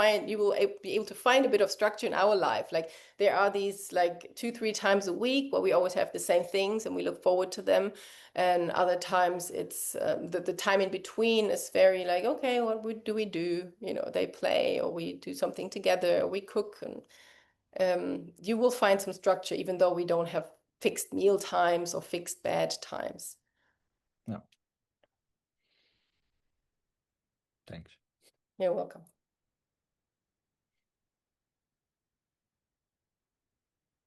be able to find a bit of structure in our life. Like there are these like 2-3 times a week where we always have the same things and we look forward to them. And other times it's the time in between is very like, okay, do we do? They play or we do something together, or we cook. And you will find some structure even though we don't have fixed meal times or fixed bed times. Yeah. Thanks. You're welcome.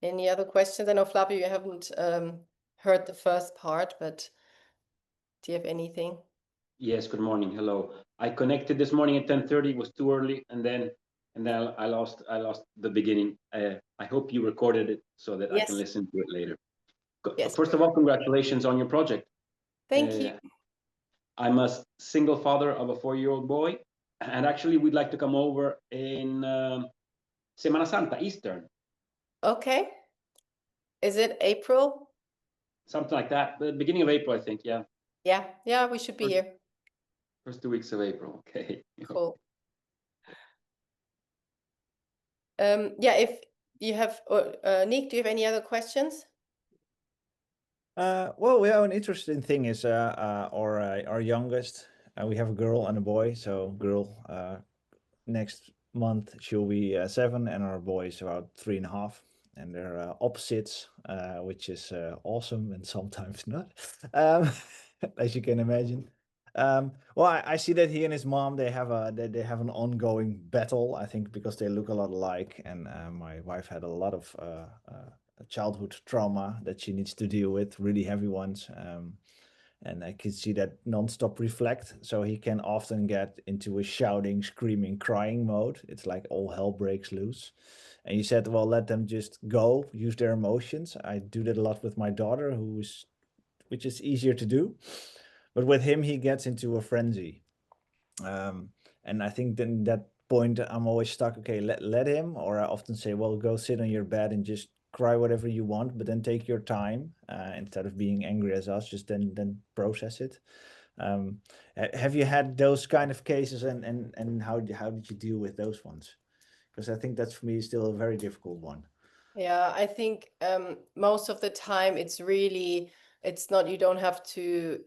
Any other questions? I know, Flavio, you haven't heard the first part, but do you have anything? Yes, good morning. Hello. I connected this morning at 10:30. It was too early, and then I lost the beginning. I hope you recorded it so that I can Yes. listen to it later. Yes. First of all, congratulations on your project. Thank you. I'm a single father of a 4-year-old boy, and actually, we'd like to come over in Semana Santa, Easter, Okay. Is it April? something like that. The beginning of April, I think. Yeah, Yeah. Yeah, we should be first, here. first 2 weeks of April. Okay. Cool. Yeah, if you have, Nick, do you have any other questions? Well, yeah, an interesting thing is our youngest. We have a girl and a boy. So girl, next month she'll be 7, and our boy is about 3.5. And they're opposites, which is awesome and sometimes not, um, as you can imagine. Well, I see that he and his mom they have an ongoing battle. I think because they look a lot alike, and my wife had a lot of childhood trauma that she needs to deal with, really heavy ones. And I can see that non-stop reflect. So he can often get into a shouting, screaming, crying mode. It's like all hell breaks loose. And you said, well, let them just go, use their emotions. I do that a lot with my daughter, which is easier to do. But with him, he gets into a frenzy. And I think then that point I'm always stuck. Okay, let him. Or I often say, well, go sit on your bed and just cry whatever you want, but then take your time instead of being angry as us. Just then process it. Um, have you had those kind of cases, and how did you deal with those ones? Because I think that's for me still a very difficult one. Yeah, I think most of the time it's not, you don't have to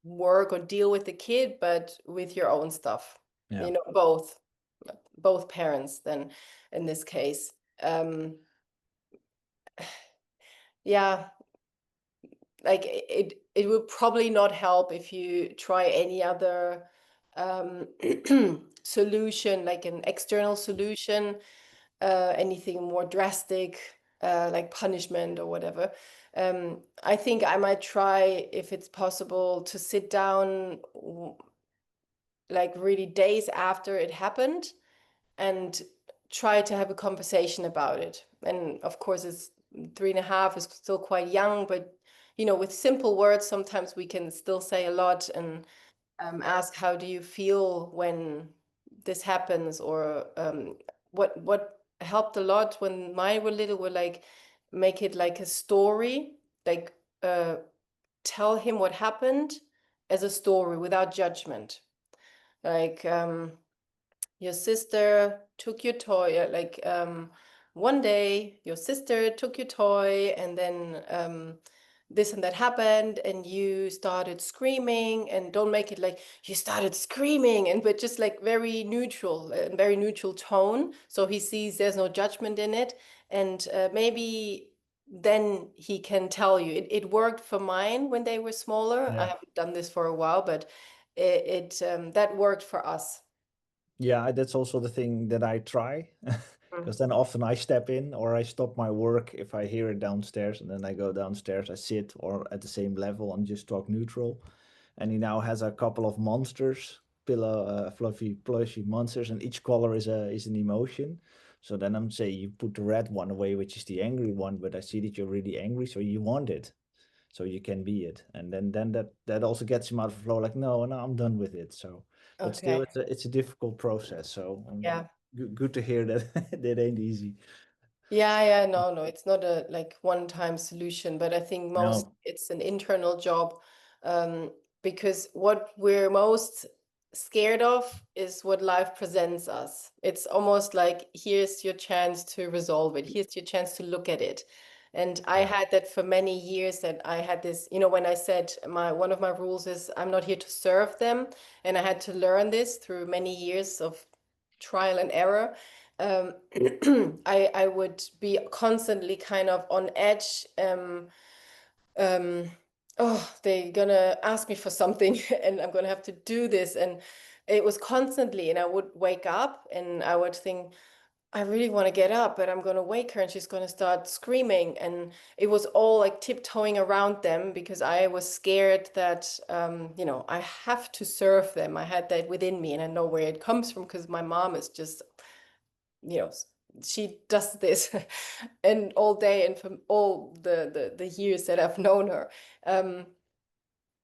work or deal with the kid, but with your own stuff. Yeah. Both parents then in this case. Yeah, like it would probably not help if you try any other solution, like an external solution, anything more drastic, like punishment or whatever. I think I might try, if it's possible, to sit down like really days after it happened and try to have a conversation about it. And of course, it's 3.5 is still quite young, but with simple words, sometimes we can still say a lot. And ask, how do you feel when this happens? Or what helped a lot when mine were little were like, make it like a story, like tell him what happened as a story without judgment. Like your sister took your toy, like one day your sister took your toy, and then this and that happened, and you started screaming, and don't make it like you started screaming, and but just like very neutral and very neutral tone, so he sees there's no judgment in it, and maybe then he can tell you. It worked for mine when they were smaller. I Yeah. haven't done this for a while, but that worked for us. Yeah, that's also the thing that I try, Mm. because then often I step in or I stop my work if I hear it downstairs, and then I go downstairs, I sit or at the same level and just talk neutral. And he now has a couple of monsters, pillow, fluffy, plushy monsters, and each color is an emotion. So then I'm saying you put the red one away, which is the angry one, but I see that you're really angry, so you want it, so you can be it, and then that also gets him out of flow. Like, no, no, I'm done with it. So, but still, Okay. it's a difficult process. So Yeah. good to hear that that ain't easy. Yeah, no, it's not a like one-time solution, but I think most No, it's an internal job, um, because what we're most scared of is what life presents us. It's almost like here's your chance to resolve it. Here's your chance to look at it. And I yeah, had that for many years, that I had this, when I said my one of my rules is I'm not here to serve them, and I had to learn this through many years of trial and error. um, I would be constantly kind of on edge. Um, oh, they're gonna ask me for something, and I'm gonna have to do this. And it was constantly, and I would wake up and I would think, I really want to get up, but I'm gonna wake her and she's gonna start screaming. And it was all like tiptoeing around them because I was scared that, I have to serve them. I had that within me, and I know where it comes from because my mom is just, you know, she does this and all day and from all the years that I've known her. Um,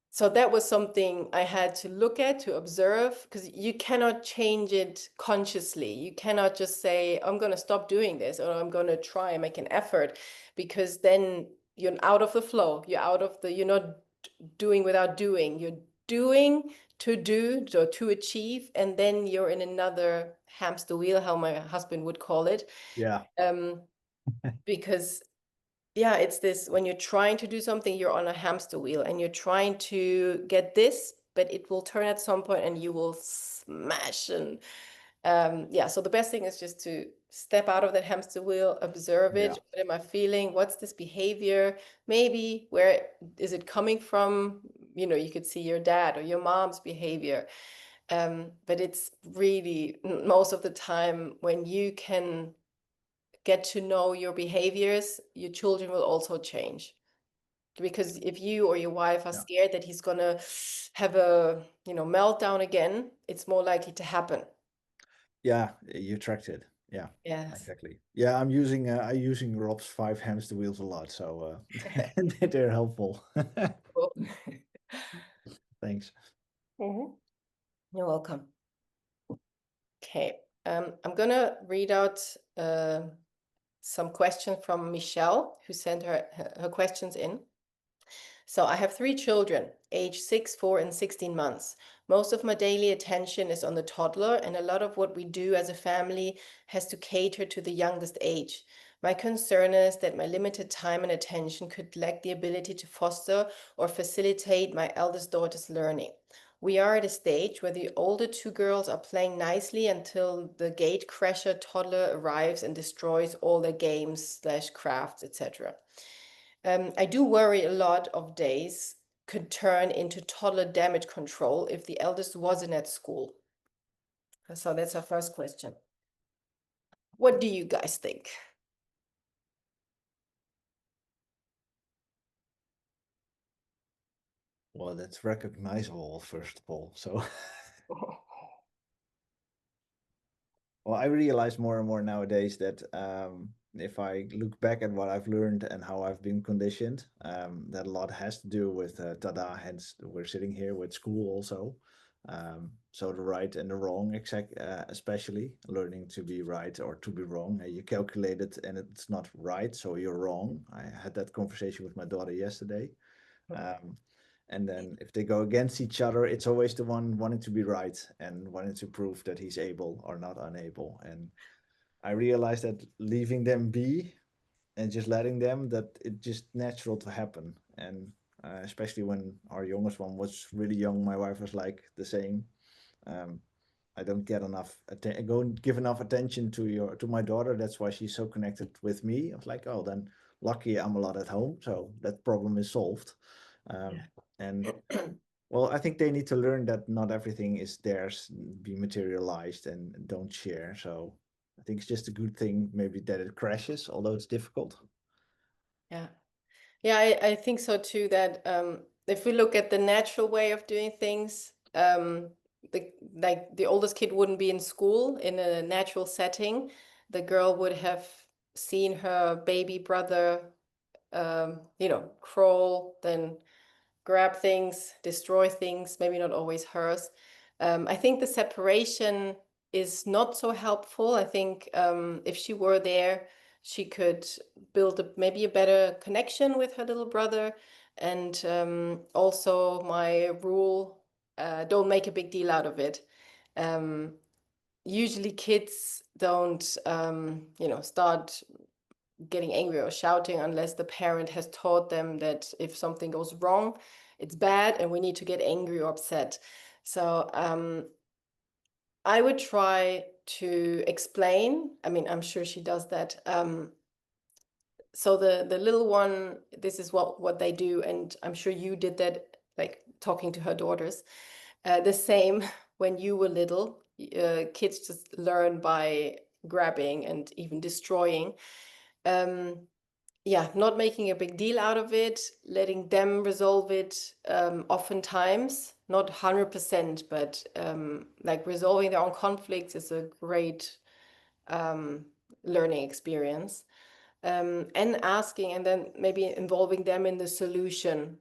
so that was something I had to look at, to observe, because you cannot change it consciously. You cannot just say, I'm going to stop doing this, or I'm going to try and make an effort, because then you're out of the flow. You're not doing without doing. You're doing to do, or to achieve, and then you're in another hamster wheel, how my husband would call it. yeah, Um, because yeah, it's this, when you're trying to do something, you're on a hamster wheel and you're trying to get this, but it will turn at some point and you will smash. And yeah, so the best thing is just to step out of that hamster wheel, observe yeah, it. What am I feeling? What's this behavior? Maybe where is it coming from? You could see your dad or your mom's behavior. But it's really most of the time when you can get to know your behaviors, your children will also change. Because if you or your wife are yeah, scared that he's gonna have a meltdown again, it's more likely to happen. yeah. You tracked it. Yeah, Yes. exactly. Yeah, I'm using Rob's 5 hamster wheels a lot, so they're helpful. Cool. Thanks. Mhm. You're welcome. Okay. I'm gonna read out some questions from Michelle, who sent her questions in. So I have 3 children, age 6, 4, and 16 months. Most of my daily attention is on the toddler, and a lot of what we do as a family has to cater to the youngest age. My concern is that my limited time and attention could lack the ability to foster or facilitate my eldest daughter's learning. We are at a stage where the older 2 girls are playing nicely until the gate crasher toddler arrives and destroys all their games / crafts, etc. I do worry a lot of days could turn into toddler damage control if the eldest wasn't at school. So that's our first question. What do you guys think? Well, that's recognizable, first of all. So, well, I realize more and more nowadays that if I look back at what I've learned and how I've been conditioned, that a lot has to do with Tada. Hence, we're sitting here with school also. So the right and the wrong, especially learning to be right or to be wrong. You calculate it and it's not right, so you're wrong. I had that conversation with my daughter yesterday. And then if they go against each other, it's always the one wanting to be right and wanting to prove that he's able or not unable. And I realized that leaving them be and just letting them, that it's just natural to happen. And especially when our youngest one was really young, my wife was like the same. Um, I don't get enough don't give enough attention to my daughter. That's why she's so connected with me. I was like, oh, then lucky I'm a lot at home, so that problem is solved. And well, I think they need to learn that not everything is theirs, be materialized, and don't share. So I think it's just a good thing, maybe that it crashes, although it's difficult. Yeah. Yeah, I think so too, that if we look at the natural way of doing things, the oldest kid wouldn't be in school in a natural setting. The girl would have seen her baby brother, crawl, then grab things, destroy things, maybe not always hers. I think the separation is not so helpful. I think if she were there, she could build maybe a better connection with her little brother. And also my rule, don't make a big deal out of it. Usually kids don't, start getting angry or shouting unless the parent has taught them that if something goes wrong, it's bad and we need to get angry or upset. So I would try to explain. I mean, I'm sure she does that. So the little one, this is what they do, and I'm sure you did that, like talking to her daughters. The same when you were little. Kids just learn by grabbing and even destroying. Yeah, not making a big deal out of it, letting them resolve it, oftentimes, not 100%, but like resolving their own conflicts is a great learning experience. And asking, and then maybe involving them in the solution.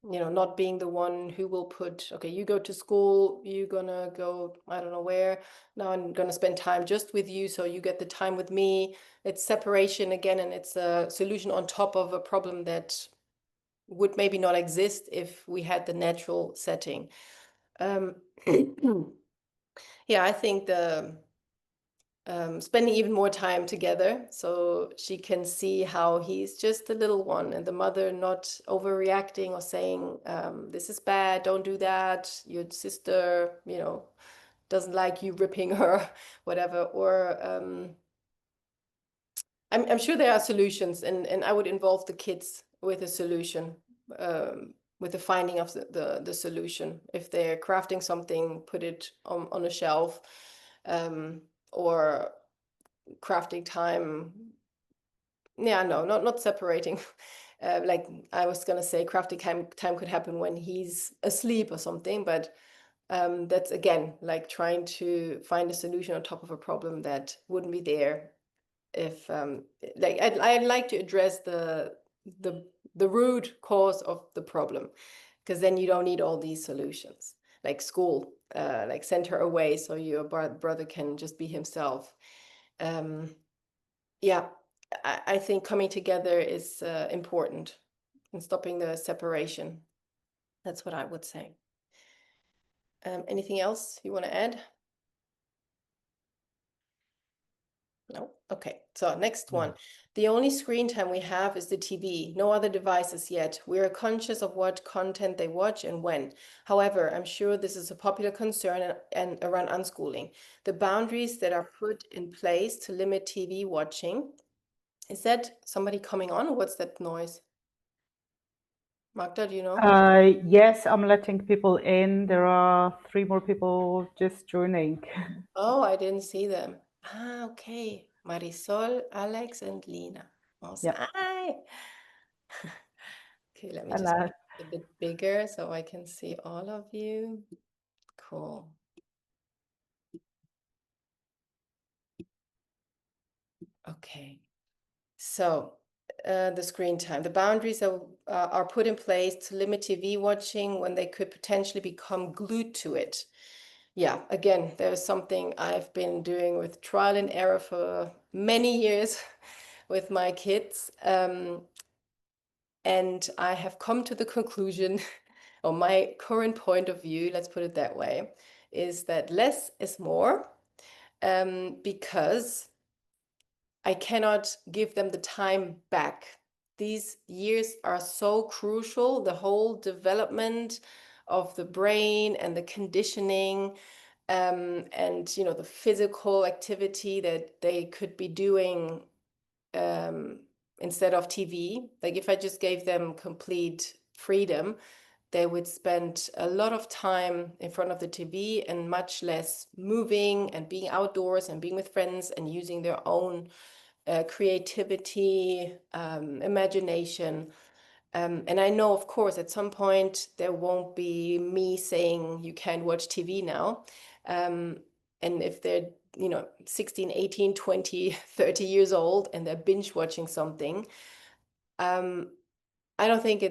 Not being the one who will put, okay, you go to school, you're gonna go, I don't know where, now I'm gonna spend time just with you, so you get the time with me. It's separation again, and it's a solution on top of a problem that would maybe not exist if we had the natural setting. Yeah, I think the spending even more time together, so she can see how he's just a little one, and the mother not overreacting or saying, this is bad, don't do that, your sister, doesn't like you ripping her, whatever. Or I'm sure there are solutions, and I would involve the kids with a solution, with the finding of the solution. If they're crafting something, put it on a shelf, or crafting time. Yeah, no, not separating. Like I was gonna say, crafting time could happen when he's asleep or something, but that's again like trying to find a solution on top of a problem that wouldn't be there if like I'd like to address the root cause of the problem, because then you don't need all these solutions, like school, like send her away so your brother can just be himself. Yeah, I think coming together is important, and stopping the separation. That's what I would say. Anything else you want to add? No? Okay, so next one. The only screen time we have is the TV, no other devices yet. We are conscious of what content they watch and when. However, I'm sure this is a popular concern and around unschooling. The boundaries that are put in place to limit TV watching. Is that somebody coming on, or what's that noise? Magda, do you know? Yes, I'm letting people in. There are 3 more people just joining. Oh, I didn't see them. Okay. Marisol, Alex, and Lina. Awesome. Yeah. Hi. Okay, let me just Hello. make it a bit bigger so I can see all of you. Cool. Okay. So the screen time. The boundaries are put in place to limit TV watching when they could potentially become glued to it. Yeah, again, there's something I've been doing with trial and error for many years with my kids. And I have come to the conclusion, or my current point of view, let's put it that way, is that less is more, because I cannot give them the time back. These years are so crucial, the whole development of the brain and the conditioning, and the physical activity that they could be doing instead of TV. Like if I just gave them complete freedom, they would spend a lot of time in front of the TV and much less moving and being outdoors and being with friends and using their own creativity, imagination. And I know, of course, at some point there won't be me saying you can't watch TV now. And if they're 16, 18, 20, 30 years old and they're binge watching something, I don't think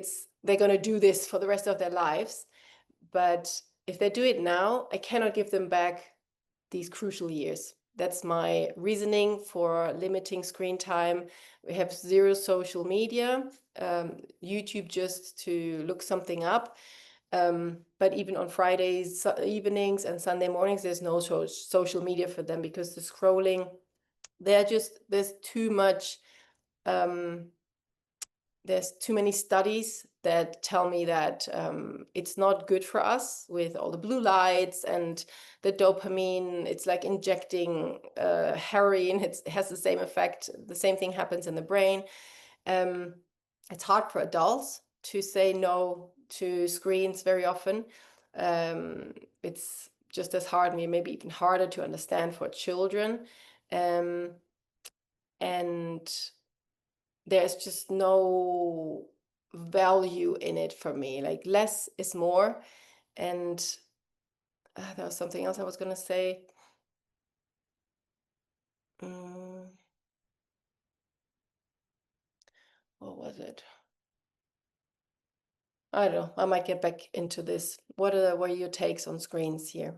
they're going to do this for the rest of their lives. But if they do it now, I cannot give them back these crucial years. That's my reasoning for limiting screen time. We have 0 social media, YouTube just to look something up. But even on Fridays evenings and Sunday mornings, there's no social media for them, because the scrolling, there's too much, there's too many studies that tell me that it's not good for us with all the blue lights and the dopamine. It's like injecting heroin. It has the same effect. The same thing happens in the brain. It's hard for adults to say no to screens very often. It's just as hard, maybe even harder to understand for children. And there's just no value in it for me. Like less is more. And there was something else I was going to say. What was it? I don't know. I might get back into this. What were your takes on screens here?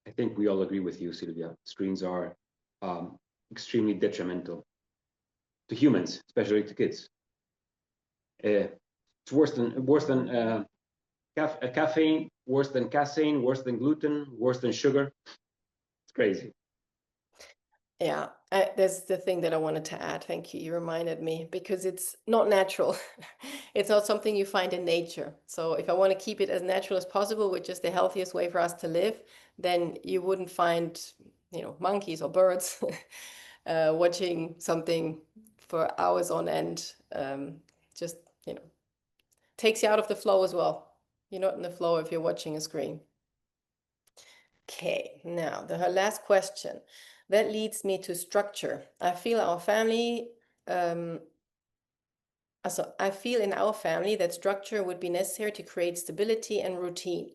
I think we all agree with you, Sylvia. Screens are extremely detrimental to humans, especially to kids. It's worse than caffeine, worse than casein, worse than gluten, worse than sugar. It's crazy. Yeah, there's the thing that I wanted to add. Thank you. You reminded me, because it's not natural. It's not something you find in nature. So if I want to keep it as natural as possible, which is the healthiest way for us to live, then you wouldn't find, monkeys or birds watching something for hours on end. Just, takes you out of the flow as well. You're not in the flow if you're watching a screen. Okay, now her last question. That leads me to structure. I feel our family, I feel in our family that structure would be necessary to create stability and routine.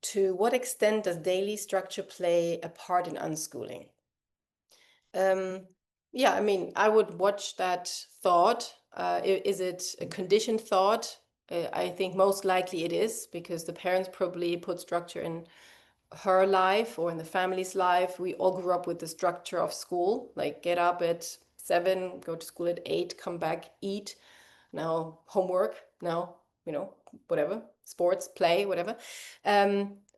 To what extent does daily structure play a part in unschooling? Yeah, I mean, I would watch that thought. Is it a conditioned thought? I think most likely it is, because the parents probably put structure in her life or in the family's life. We all grew up with the structure of school, like get up at 7, go to school at 8, come back, eat, now homework, now, whatever, sports, play, whatever.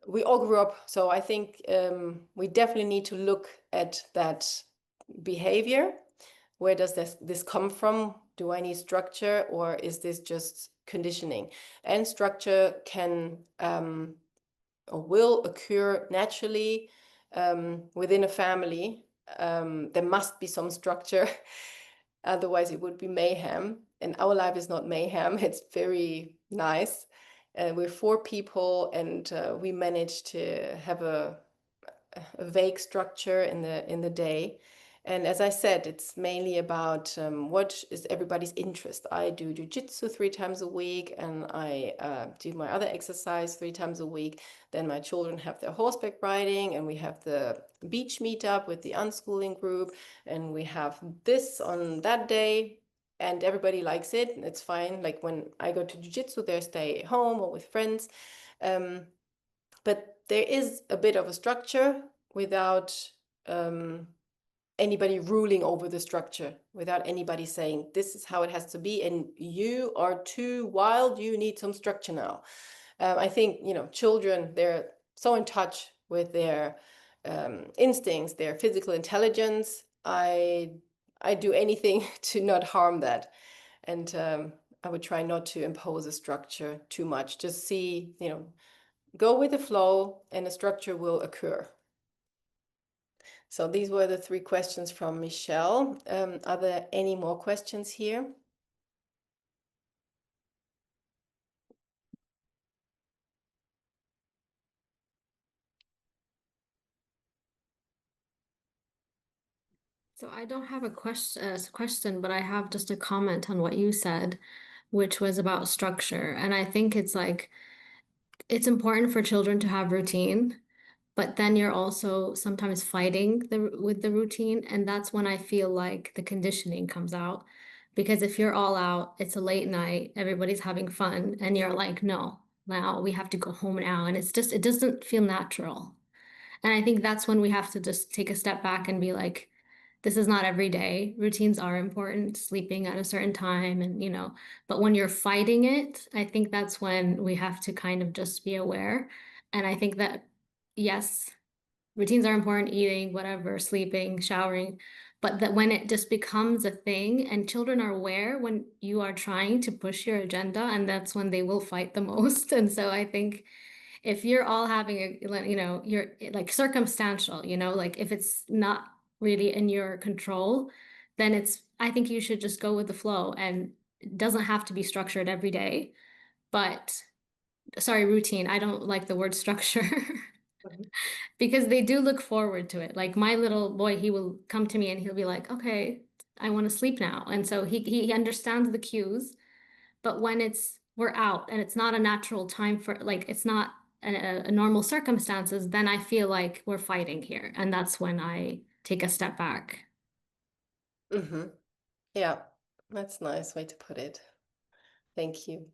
We all grew up. So I think we definitely need to look at that behavior. Where does this come from? Do I need structure, or is this just conditioning? And structure can or will occur naturally within a family. There must be some structure, otherwise it would be mayhem. And our life is not mayhem, it's very nice. We're 4 people, and we managed to have a vague structure in the day. And as I said, it's mainly about what is everybody's interest. I do jujitsu 3 times a week, and I do my other exercise 3 times a week. Then my children have their horseback riding, and we have the beach meetup with the unschooling group, and we have this on that day, and everybody likes it. It's fine. Like when I go to jujitsu, they stay at home or with friends. But there is a bit of a structure without anybody ruling over the structure, without anybody saying this is how it has to be and you are too wild, you need some structure now. I think, you know, children, they're so in touch with their instincts, their physical intelligence. I do anything to not harm that, and I would try not to impose a structure too much. Just see, you know, go with the flow and a structure will occur. So these were the 3 questions from Michelle. Are there any more questions here? So I don't have a question, but I have just a comment on what you said, which was about structure. And I think it's like, it's important for children to have routine, but then you're also sometimes fighting with the routine. And that's when I feel like the conditioning comes out. Because if you're all out, it's a late night, everybody's having fun, and you're like, no, now we have to go home now. And it's just, it doesn't feel natural. And I think that's when we have to just take a step back and be like, this is not every day. Routines are important, sleeping at a certain time, and, you know, but when you're fighting it, I think that's when we have to kind of just be aware. And I think that, yes, routines are important, eating, whatever, sleeping, showering, but that when it just becomes a thing and children are aware when you are trying to push your agenda, and that's when they will fight the most. And so I think if you're all having a, you know, you're like circumstantial, you know, like if it's not really in your control, then it's, I think you should just go with the flow, and it doesn't have to be structured every day. But sorry, routine. I don't like the word structure because they do look forward to it. Like my little boy, he will come to me and he'll be like, okay, I want to sleep now. And so he understands the cues, but when we're out and it's not a natural time for, like, it's not a normal circumstances, then I feel like we're fighting here. And that's when I take a step back. Mm-hmm. Yeah, that's a nice way to put it. Thank you.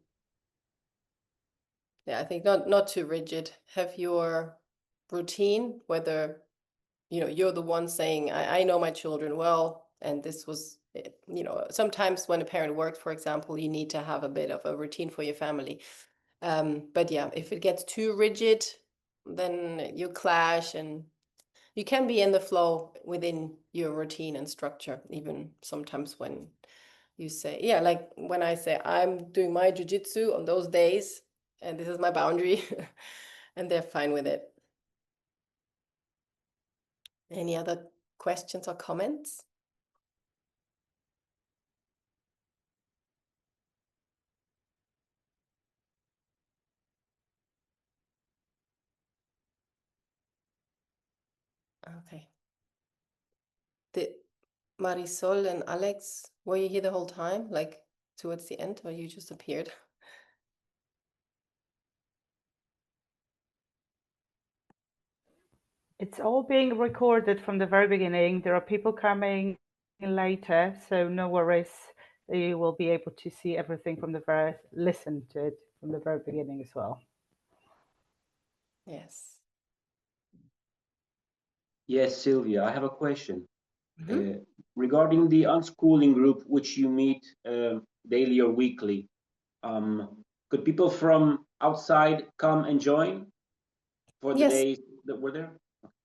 Yeah, I think not too rigid. Have your routine, whether, you know, you're the one saying, I know my children well, and this was, you know, sometimes when a parent works, for example, you need to have a bit of a routine for your family. But yeah, if it gets too rigid, then you clash, and you can be in the flow within your routine and structure, even sometimes when you say, yeah, like when I say I'm doing my jujitsu on those days, and this is my boundary, and they're fine with it. Any other questions or comments? Okay. Did Marisol and Alex, were you here the whole time, like towards the end, or you just appeared? It's all being recorded from the very beginning. There are people coming in later, so no worries. You will be able to see everything from the very, listen to it from the very beginning as well. Yes. Yes, Sylvia, I have a question. Mm-hmm. Regarding the unschooling group, which you meet daily or weekly, could people from outside come and join for the Yes. days that we're there?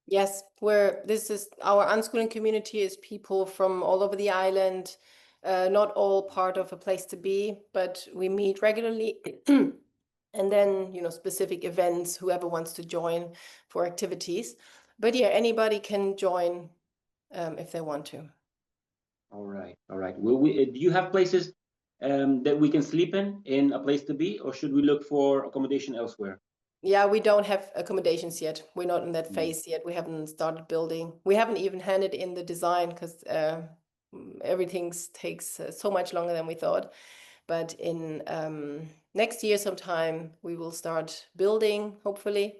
Yes, this is our unschooling community is people from all over the island, not all part of a place to be, but we meet regularly. And then, you know, specific events, whoever wants to join for activities. But yeah, anybody can join if they want to. All right, all right. Will we? Do you have places that we can sleep in a place to be, or should we look for accommodation elsewhere? Yeah, we don't have accommodations yet. We're not in that phase yet. We haven't started building. We haven't even handed in the design because everything takes so much longer than we thought. But in next year sometime, we will start building, hopefully,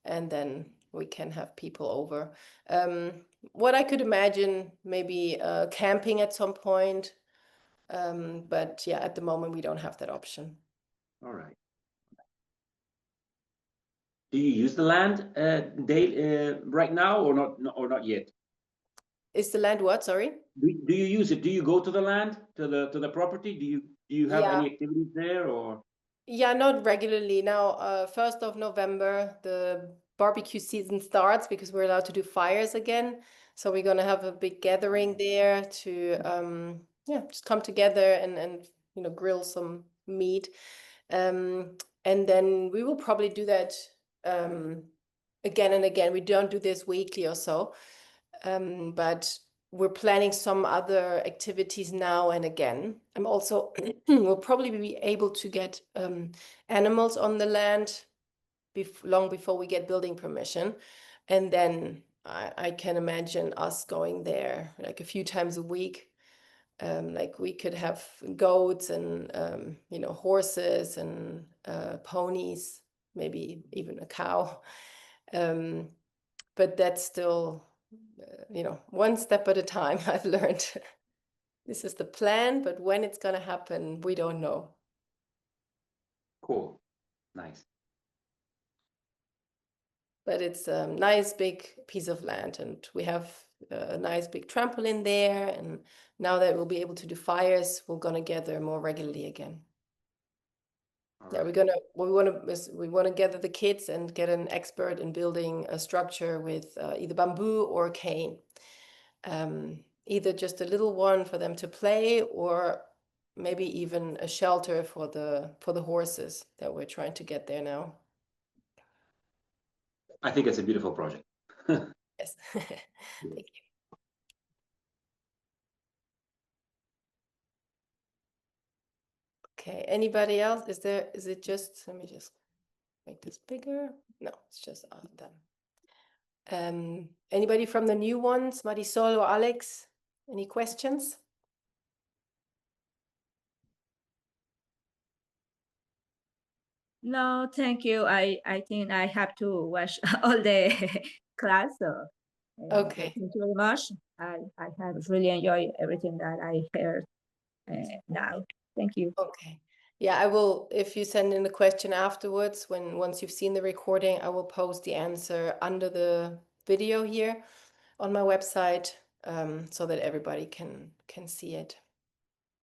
and then we can have people over. What I could imagine, maybe camping at some point. But yeah, at the moment, we don't have that option. All right. Do you use the land right now or not yet? Is the land what? Sorry? Do you use it? Do you go to the land, to the property? Do you have Yeah. any activities there or? Yeah, not regularly. Now, 1st of November, the barbecue season starts because we're allowed to do fires again. So we're gonna have a big gathering there to yeah, just come together and grill some meat. And then we will probably do that again and again. We don't do this weekly or so. But we're planning some other activities now and again. I'm also we'll probably be able to get animals on the land long before we get building permission, and then I can imagine us going there like a few times a week. Like we could have goats and horses and ponies, maybe even a cow. But that's still one step at a time. I've learned this is the plan, but when it's going to happen, we don't know. Cool. Nice. But it's a nice big piece of land, and we have a nice big trampoline there. And now that we'll be able to do fires, we're going to gather more regularly again. Yeah, we want to gather the kids and get an expert in building a structure with either bamboo or cane. Either just a little one for them to play, or maybe even a shelter for the horses that we're trying to get there now. I think it's a beautiful project. Yes. Thank you. Okay, anybody else? Is it just, let me just make this bigger. No, it's just done. Anybody from the new ones, Marisol or Alex? Any questions? No, thank you. I think I have to watch all the class. So, Okay. thank you very much. I have really enjoyed everything that I heard now. Thank you. Okay. Yeah, I will, if you send in the question afterwards, once you've seen the recording, I will post the answer under the video here on my website, so that everybody can see it.